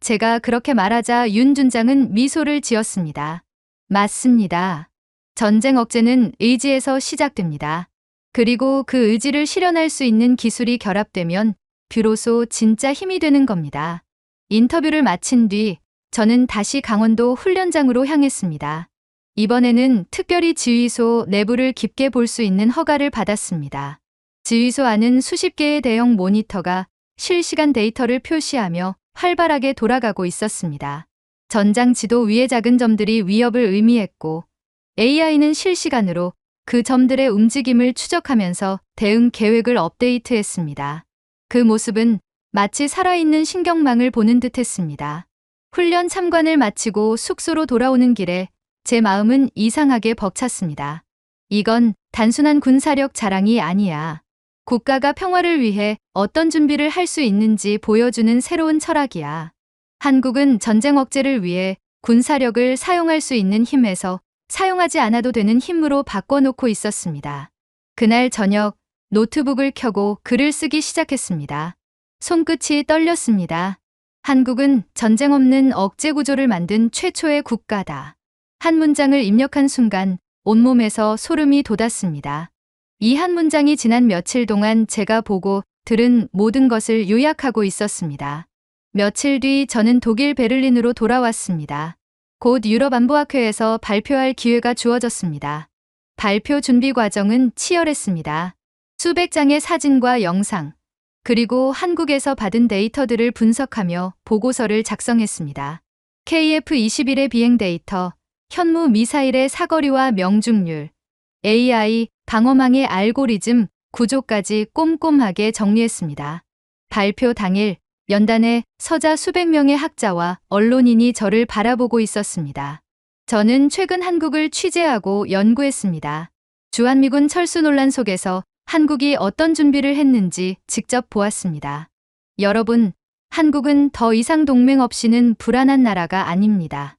제가 그렇게 말하자 윤 준장은 미소를 지었습니다. 맞습니다. 전쟁 억제는 의지에서 시작됩니다. 그리고 그 의지를 실현할 수 있는 기술이 결합되면 비로소 진짜 힘이 되는 겁니다. 인터뷰를 마친 뒤 저는 다시 강원도 훈련장으로 향했습니다. 이번에는 특별히 지휘소 내부를 깊게 볼 수 있는 허가를 받았습니다. 지휘소 안은 수십 개의 대형 모니터가 실시간 데이터를 표시하며 활발하게 돌아가고 있었습니다. 전장 지도 위의 작은 점들이 위협을 의미했고 AI는 실시간으로 그 점들의 움직임을 추적하면서 대응 계획을 업데이트했습니다. 그 모습은 마치 살아있는 신경망을 보는 듯했습니다. 훈련 참관을 마치고 숙소로 돌아오는 길에 제 마음은 이상하게 벅찼습니다. 이건 단순한 군사력 자랑이 아니야. 국가가 평화를 위해 어떤 준비를 할 수 있는지 보여주는 새로운 철학이야. 한국은 전쟁 억제를 위해 군사력을 사용할 수 있는 힘에서 사용하지 않아도 되는 힘으로 바꿔놓고 있었습니다. 그날 저녁 노트북을 켜고 글을 쓰기 시작했습니다. 손끝이 떨렸습니다. 한국은 전쟁 없는 억제 구조를 만든 최초의 국가다. 한 문장을 입력한 순간 온몸에서 소름이 돋았습니다. 이 한 문장이 지난 며칠 동안 제가 보고 들은 모든 것을 요약하고 있었습니다. 며칠 뒤 저는 독일 베를린으로 돌아왔습니다. 곧 유럽 안보학회에서 발표할 기회가 주어졌습니다. 발표 준비 과정은 치열했습니다. 수백 장의 사진과 영상, 그리고 한국에서 받은 데이터들을 분석하며 보고서를 작성했습니다. KF-21의 비행 데이터, 현무 미사일의 사거리와 명중률, AI, 방어망의 알고리즘, 구조까지 꼼꼼하게 정리했습니다. 발표 당일 연단에 서자 수백 명의 학자와 언론인이 저를 바라보고 있었습니다. 저는 최근 한국을 취재하고 연구했습니다. 주한미군 철수 논란 속에서 한국이 어떤 준비를 했는지 직접 보았습니다. 여러분, 한국은 더 이상 동맹 없이는 불안한 나라가 아닙니다.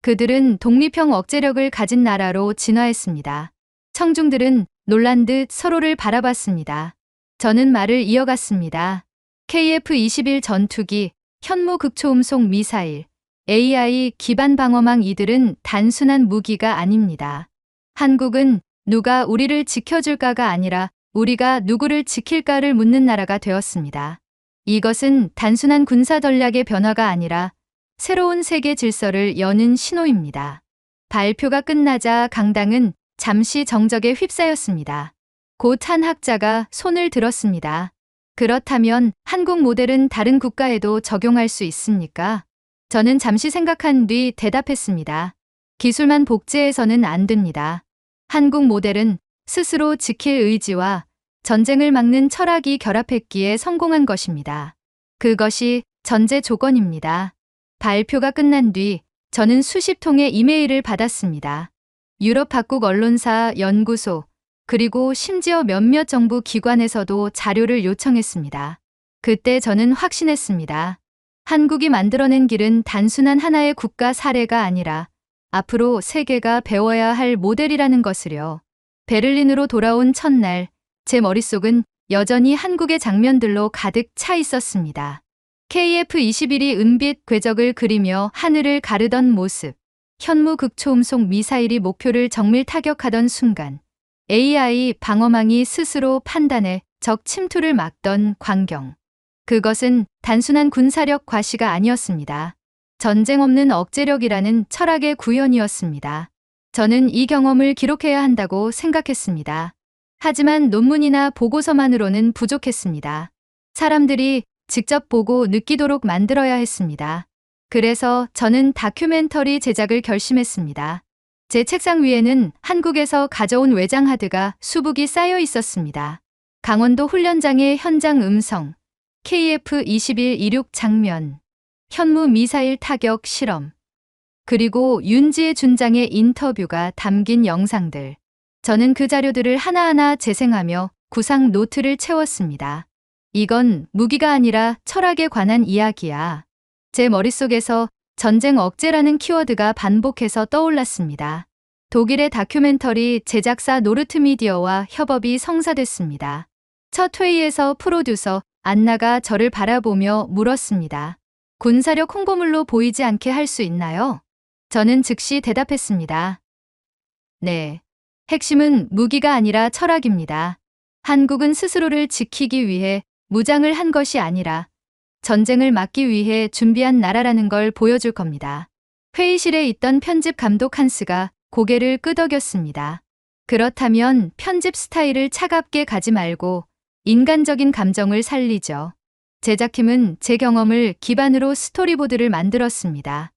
그들은 독립형 억제력을 가진 나라로 진화했습니다. 청중들은 놀란 듯 서로를 바라봤습니다. 저는 말을 이어갔습니다. KF-21 전투기, 현무 극초음속 미사일, AI 기반 방어망 이들은 단순한 무기가 아닙니다. 한국은 누가 우리를 지켜줄까가 아니라 우리가 누구를 지킬까를 묻는 나라가 되었습니다. 이것은 단순한 군사 전략의 변화가 아니라 새로운 세계 질서를 여는 신호입니다. 발표가 끝나자 강당은 잠시 정적에 휩싸였습니다. 곧 한 학자가 손을 들었습니다. 그렇다면 한국 모델은 다른 국가에도 적용할 수 있습니까? 저는 잠시 생각한 뒤 대답했습니다. 기술만 복제해서는 안 됩니다. 한국 모델은 스스로 지킬 의지와 전쟁을 막는 철학이 결합했기에 성공한 것입니다. 그것이 전제 조건입니다. 발표가 끝난 뒤 저는 수십 통의 이메일을 받았습니다. 유럽 각국 언론사, 연구소, 그리고 심지어 몇몇 정부 기관에서도 자료를 요청했습니다. 그때 저는 확신했습니다. 한국이 만들어낸 길은 단순한 하나의 국가 사례가 아니라 앞으로 세계가 배워야 할 모델이라는 것을요. 베를린으로 돌아온 첫날, 제 머릿속은 여전히 한국의 장면들로 가득 차 있었습니다. KF-21이 은빛 궤적을 그리며 하늘을 가르던 모습, 현무 극초음속 미사일이 목표를 정밀 타격하던 순간, AI 방어망이 스스로 판단해 적 침투를 막던 광경. 그것은 단순한 군사력 과시가 아니었습니다. 전쟁 없는 억제력이라는 철학의 구현이었습니다. 저는 이 경험을 기록해야 한다고 생각했습니다. 하지만 논문이나 보고서만으로는 부족했습니다. 사람들이 직접 보고 느끼도록 만들어야 했습니다. 그래서 저는 다큐멘터리 제작을 결심했습니다. 제 책상 위에는 한국에서 가져온 외장 하드가 수북이 쌓여 있었습니다. 강원도 훈련장의 현장 음성, KF-21 이륙 장면, 현무 미사일 타격 실험, 그리고 윤지혜 준장의 인터뷰가 담긴 영상들. 저는 그 자료들을 하나하나 재생하며 구상 노트를 채웠습니다. 이건 무기가 아니라 철학에 관한 이야기야. 제 머릿속에서 전쟁 억제라는 키워드가 반복해서 떠올랐습니다. 독일의 다큐멘터리 제작사 노르트미디어와 협업이 성사됐습니다. 첫 회의에서 프로듀서 안나가 저를 바라보며 물었습니다. 군사력 홍보물로 보이지 않게 할 수 있나요? 저는 즉시 대답했습니다. 네. 핵심은 무기가 아니라 철학입니다. 한국은 스스로를 지키기 위해 무장을 한 것이 아니라 전쟁을 막기 위해 준비한 나라라는 걸 보여줄 겁니다. 회의실에 있던 편집 감독 한스가 고개를 끄덕였습니다. 그렇다면 편집 스타일을 차갑게 가지 말고 인간적인 감정을 살리죠. 제작팀은 제 경험을 기반으로 스토리보드를 만들었습니다.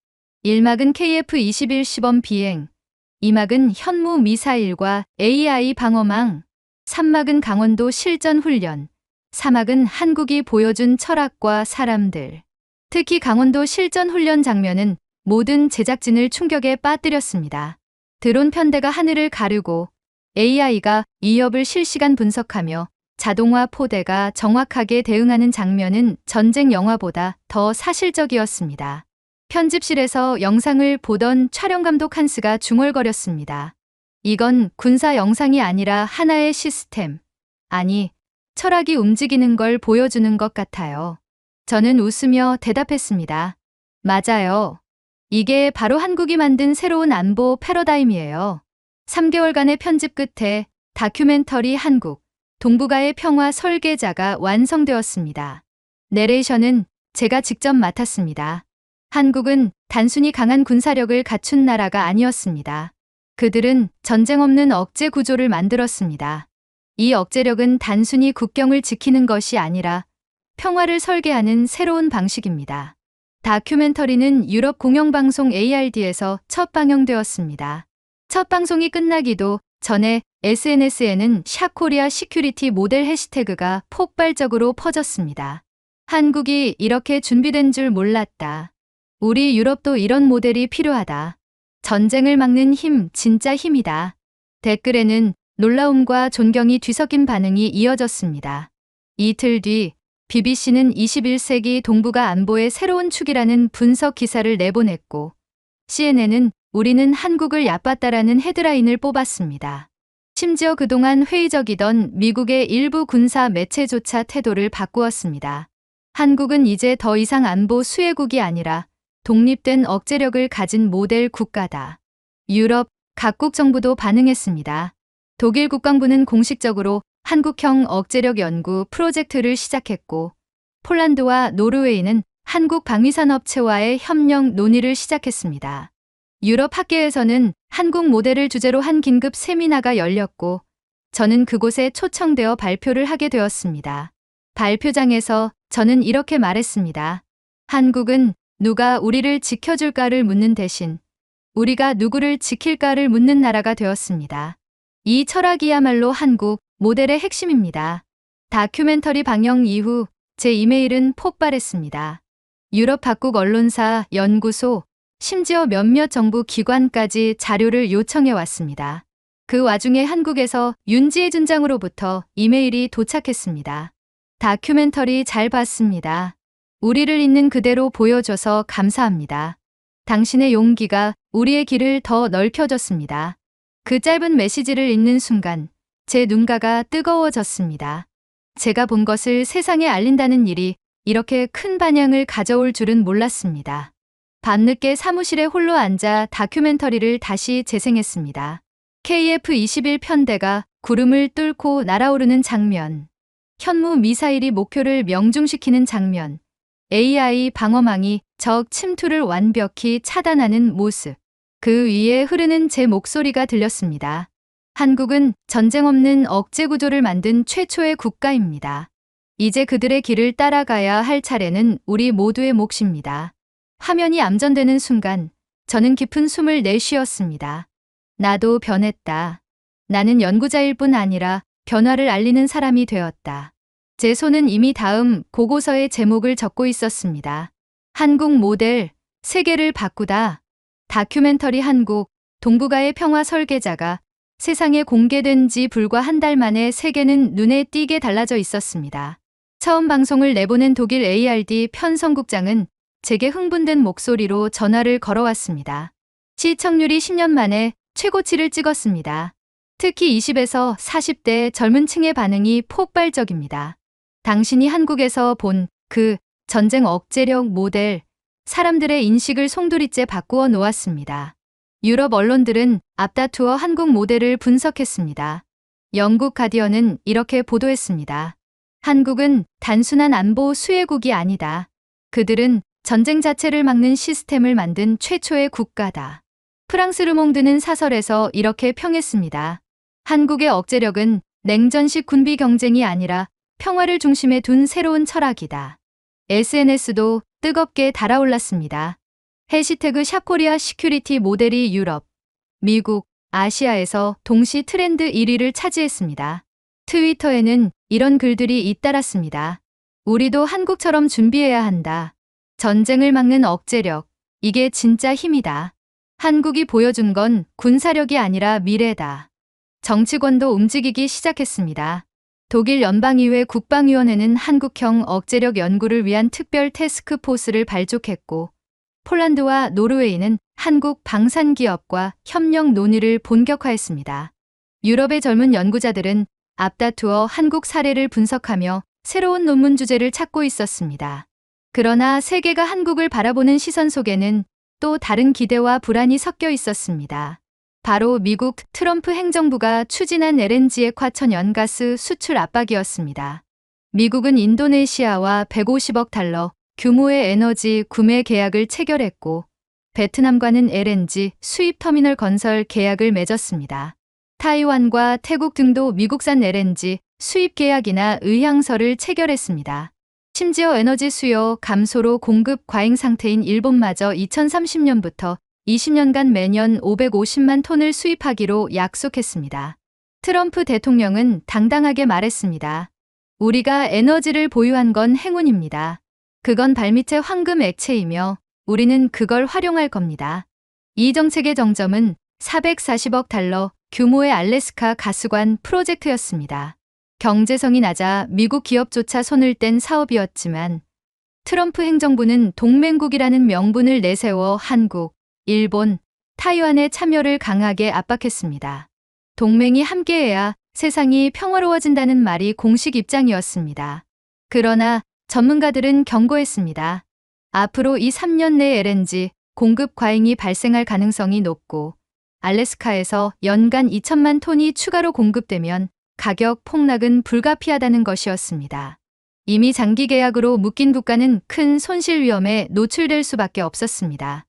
1막은 KF-21 시범 비행, 2막은 현무 미사일과 AI 방어망, 3막은 강원도 실전 훈련, 4막은 한국이 보여준 철학과 사람들. 특히 강원도 실전 훈련 장면은 모든 제작진을 충격에 빠뜨렸습니다. 드론 편대가 하늘을 가르고 AI가 위협을 실시간 분석하며 자동화 포대가 정확하게 대응하는 장면은 전쟁 영화보다 더 사실적이었습니다. 편집실에서 영상을 보던 촬영감독 한스가 중얼거렸습니다. 이건 군사 영상이 아니라 하나의 시스템, 아니, 철학이 움직이는 걸 보여주는 것 같아요. 저는 웃으며 대답했습니다. 맞아요. 이게 바로 한국이 만든 새로운 안보 패러다임이에요. 3개월간의 편집 끝에 다큐멘터리 한국, 동북아의 평화 설계자가 완성되었습니다. 내레이션은 제가 직접 맡았습니다. 한국은 단순히 강한 군사력을 갖춘 나라가 아니었습니다. 그들은 전쟁 없는 억제 구조를 만들었습니다. 이 억제력은 단순히 국경을 지키는 것이 아니라 평화를 설계하는 새로운 방식입니다. 다큐멘터리는 유럽 공영방송 ARD에서 첫 방영되었습니다. 첫 방송이 끝나기도 전에 SNS에는 샤코리아 시큐리티 모델 해시태그가 폭발적으로 퍼졌습니다. 한국이 이렇게 준비된 줄 몰랐다. 우리 유럽도 이런 모델이 필요하다. 전쟁을 막는 힘, 진짜 힘이다. 댓글에는 놀라움과 존경이 뒤섞인 반응이 이어졌습니다. 이틀 뒤 BBC는 21세기 동북아 안보의 새로운 축이라는 분석 기사를 내보냈고 CNN은 우리는 한국을 얕봤다라는 헤드라인을 뽑았습니다. 심지어 그동안 회의적이던 미국의 일부 군사 매체조차 태도를 바꾸었습니다. 한국은 이제 더 이상 안보 수혜국이 아니라 독립된 억제력을 가진 모델 국가다. 유럽 각국 정부도 반응했습니다. 독일 국방부는 공식적으로 한국형 억제력 연구 프로젝트를 시작했고 폴란드와 노르웨이는 한국 방위산업체와의 협력 논의를 시작했습니다. 유럽 학계에서는 한국 모델을 주제로 한 긴급 세미나가 열렸고 저는 그곳에 초청되어 발표를 하게 되었습니다. 발표장에서 저는 이렇게 말했습니다. 한국은 누가 우리를 지켜줄까를 묻는 대신 우리가 누구를 지킬까를 묻는 나라가 되었습니다. 이 철학이야말로 한국 모델의 핵심입니다. 다큐멘터리 방영 이후 제 이메일은 폭발했습니다. 유럽 각국 언론사, 연구소, 심지어 몇몇 정부 기관까지 자료를 요청해 왔습니다. 그 와중에 한국에서 윤지혜 준장으로부터 이메일이 도착했습니다. 다큐멘터리 잘 봤습니다. 우리를 있는 그대로 보여줘서 감사합니다. 당신의 용기가 우리의 길을 더 넓혀줬습니다. 그 짧은 메시지를 읽는 순간 제 눈가가 뜨거워졌습니다. 제가 본 것을 세상에 알린다는 일이 이렇게 큰 반향을 가져올 줄은 몰랐습니다. 밤늦게 사무실에 홀로 앉아 다큐멘터리를 다시 재생했습니다. KF-21 편대가 구름을 뚫고 날아오르는 장면, 현무 미사일이 목표를 명중시키는 장면, AI 방어망이 적 침투를 완벽히 차단하는 모습, 그 위에 흐르는 제 목소리가 들렸습니다. 한국은 전쟁 없는 억제 구조를 만든 최초의 국가입니다. 이제 그들의 길을 따라가야 할 차례는 우리 모두의 몫입니다. 화면이 암전되는 순간 저는 깊은 숨을 내쉬었습니다. 나도 변했다. 나는 연구자일 뿐 아니라 변화를 알리는 사람이 되었다. 제 손은 이미 다음 보고서의 제목을 적고 있었습니다. 한국 모델, 세계를 바꾸다. 다큐멘터리 한국, 동북아의 평화 설계자가 세상에 공개된 지 불과 한 달 만에 세계는 눈에 띄게 달라져 있었습니다. 처음 방송을 내보낸 독일 ARD 편성국장은 제게 흥분된 목소리로 전화를 걸어왔습니다. 시청률이 10년 만에 최고치를 찍었습니다. 특히 20에서 40대 젊은 층의 반응이 폭발적입니다. 당신이 한국에서 본 그 전쟁 억제력 모델, 사람들의 인식을 송두리째 바꾸어 놓았습니다. 유럽 언론들은 앞다투어 한국 모델을 분석했습니다. 영국 가디언은 이렇게 보도했습니다. 한국은 단순한 안보 수혜국이 아니다. 그들은 전쟁 자체를 막는 시스템을 만든 최초의 국가다. 프랑스 르몽드는 사설에서 이렇게 평했습니다. 한국의 억제력은 냉전식 군비 경쟁이 아니라 평화를 중심에 둔 새로운 철학이다. SNS도 뜨겁게 달아올랐습니다. 해시태그 샵코리아 시큐리티 모델이 유럽, 미국, 아시아에서 동시 트렌드 1위를 차지했습니다. 트위터에는 이런 글들이 잇따랐습니다. 우리도 한국처럼 준비해야 한다. 전쟁을 막는 억제력, 이게 진짜 힘이다. 한국이 보여준 건 군사력이 아니라 미래다. 정치권도 움직이기 시작했습니다. 독일 연방의회 국방위원회는 한국형 억제력 연구를 위한 특별 태스크포스를 발족했고, 폴란드와 노르웨이는 한국 방산기업과 협력 논의를 본격화했습니다. 유럽의 젊은 연구자들은 앞다투어 한국 사례를 분석하며 새로운 논문 주제를 찾고 있었습니다. 그러나 세계가 한국을 바라보는 시선 속에는 또 다른 기대와 불안이 섞여 있었습니다. 바로 미국 트럼프 행정부가 추진한 LNG 액화천연가스 수출 압박이었습니다. 미국은 인도네시아와 150억 달러 규모의 에너지 구매 계약을 체결했고, 베트남과는 LNG 수입 터미널 건설 계약을 맺었습니다. 타이완과 태국 등도 미국산 LNG 수입 계약이나 의향서를 체결했습니다. 심지어 에너지 수요 감소로 공급 과잉 상태인 일본마저 2030년부터 20년간 매년 550만 톤을 수입하기로 약속했습니다. 트럼프 대통령은 당당하게 말했습니다. 우리가 에너지를 보유한 건 행운입니다. 그건 발밑의 황금 액체이며 우리는 그걸 활용할 겁니다. 이 정책의 정점은 440억 달러 규모의 알래스카 가스관 프로젝트였습니다. 경제성이 낮아 미국 기업조차 손을 뗀 사업이었지만 트럼프 행정부는 동맹국이라는 명분을 내세워 한국, 일본, 타이완의 참여를 강하게 압박했습니다. 동맹이 함께해야 세상이 평화로워진다는 말이 공식 입장이었습니다. 그러나 전문가들은 경고했습니다. 앞으로 이 3년 내 LNG 공급 과잉이 발생할 가능성이 높고, 알래스카에서 연간 2천만 톤이 추가로 공급되면 가격 폭락은 불가피하다는 것이었습니다. 이미 장기 계약으로 묶인 국가는 큰 손실 위험에 노출될 수밖에 없었습니다.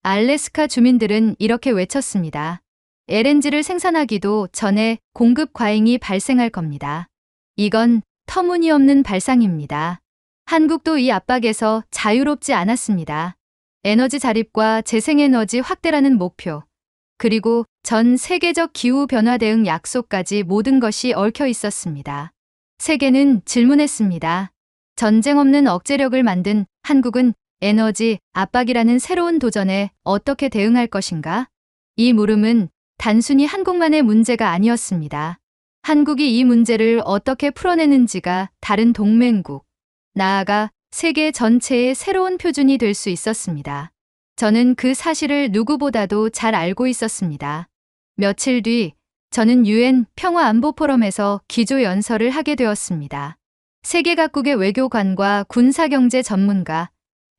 알래스카 주민들은 이렇게 외쳤습니다. LNG를 생산하기도 전에 공급 과잉이 발생할 겁니다. 이건 터무니없는 발상입니다. 한국도 이 압박에서 자유롭지 않았습니다. 에너지 자립과 재생에너지 확대라는 목표, 그리고 전 세계적 기후 변화 대응 약속까지 모든 것이 얽혀 있었습니다. 세계는 질문했습니다. 전쟁 없는 억제력을 만든 한국은 에너지 압박이라는 새로운 도전에 어떻게 대응할 것인가? 이 물음은 단순히 한국만의 문제가 아니었습니다. 한국이 이 문제를 어떻게 풀어내는지가 다른 동맹국, 나아가 세계 전체의 새로운 표준이 될 수 있었습니다. 저는 그 사실을 누구보다도 잘 알고 있었습니다. 며칠 뒤 저는 UN 평화안보포럼에서 기조연설을 하게 되었습니다. 세계 각국의 외교관과 군사경제 전문가,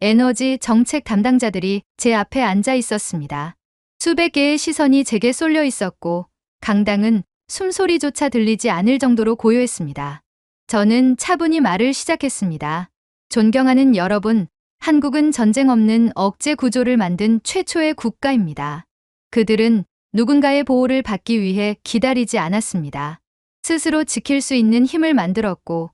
에너지 정책 담당자들이 제 앞에 앉아 있었습니다. 수백 개의 시선이 제게 쏠려 있었고, 강당은 숨소리조차 들리지 않을 정도로 고요했습니다. 저는 차분히 말을 시작했습니다. 존경하는 여러분, 한국은 전쟁 없는 억제 구조를 만든 최초의 국가입니다. 그들은 누군가의 보호를 받기 위해 기다리지 않았습니다. 스스로 지킬 수 있는 힘을 만들었고,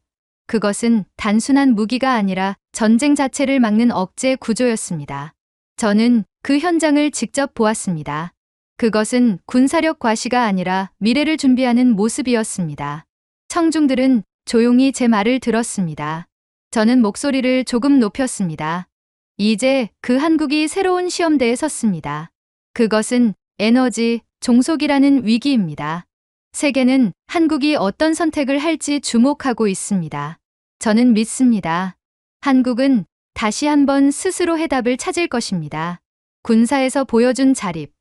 그것은 단순한 무기가 아니라 전쟁 자체를 막는 억제 구조였습니다. 저는 그 현장을 직접 보았습니다. 그것은 군사력 과시가 아니라 미래를 준비하는 모습이었습니다. 청중들은 조용히 제 말을 들었습니다. 저는 목소리를 조금 높였습니다. 이제 그 한국이 새로운 시험대에 섰습니다. 그것은 에너지 종속이라는 위기입니다. 세계는 한국이 어떤 선택을 할지 주목하고 있습니다. 저는 믿습니다. 한국은 다시 한번 스스로 해답을 찾을 것입니다. 군사에서 보여준 자립,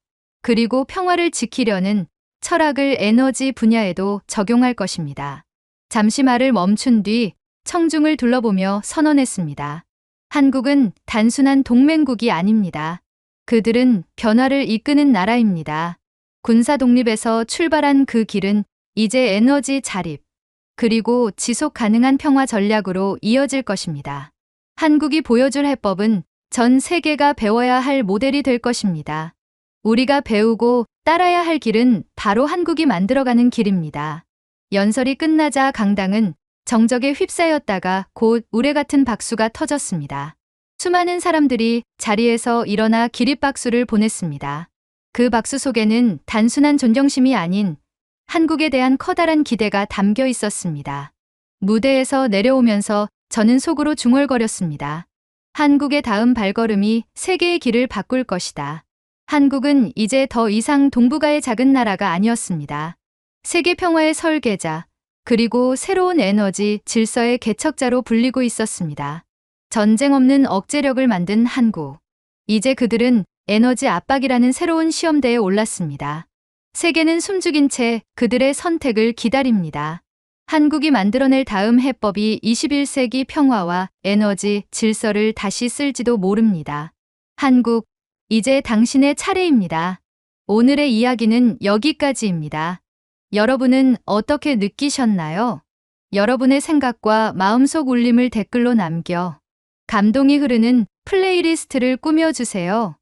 그리고 평화를 지키려는 철학을 에너지 분야에도 적용할 것입니다. 잠시 말을 멈춘 뒤 청중을 둘러보며 선언했습니다. 한국은 단순한 동맹국이 아닙니다. 그들은 변화를 이끄는 나라입니다. 군사 독립에서 출발한 그 길은 이제 에너지 자립, 그리고 지속 가능한 평화 전략으로 이어질 것입니다. 한국이 보여줄 해법은 전 세계가 배워야 할 모델이 될 것입니다. 우리가 배우고 따라야 할 길은 바로 한국이 만들어가는 길입니다. 연설이 끝나자 강당은 정적에 휩싸였다가 곧 우레 같은 박수가 터졌습니다. 수많은 사람들이 자리에서 일어나 기립박수를 보냈습니다. 그 박수 속에는 단순한 존경심이 아닌 한국에 대한 커다란 기대가 담겨 있었습니다. 무대에서 내려오면서 저는 속으로 중얼거렸습니다. 한국의 다음 발걸음이 세계의 길을 바꿀 것이다. 한국은 이제 더 이상 동북아의 작은 나라가 아니었습니다. 세계 평화의 설계자, 그리고 새로운 에너지 질서의 개척자로 불리고 있었습니다. 전쟁 없는 억제력을 만든 한국. 이제 그들은 에너지 압박이라는 새로운 시험대에 올랐습니다. 세계는 숨죽인 채 그들의 선택을 기다립니다. 한국이 만들어낼 다음 해법이 21세기 평화와 에너지 질서를 다시 쓸지도 모릅니다. 한국, 이제 당신의 차례입니다. 오늘의 이야기는 여기까지입니다. 여러분은 어떻게 느끼셨나요? 여러분의 생각과 마음속 울림을 댓글로 남겨 감동이 흐르는 플레이리스트를 꾸며주세요.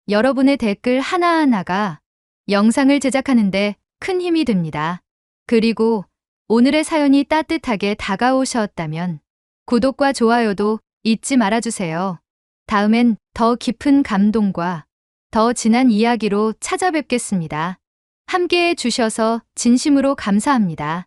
여러분의 댓글 하나하나가 영상을 제작하는데 큰 힘이 됩니다. 그리고 오늘의 사연이 따뜻하게 다가오셨다면 구독과 좋아요도 잊지 말아주세요. 다음엔 더 깊은 감동과 더 진한 이야기로 찾아뵙겠습니다. 함께해 주셔서 진심으로 감사합니다.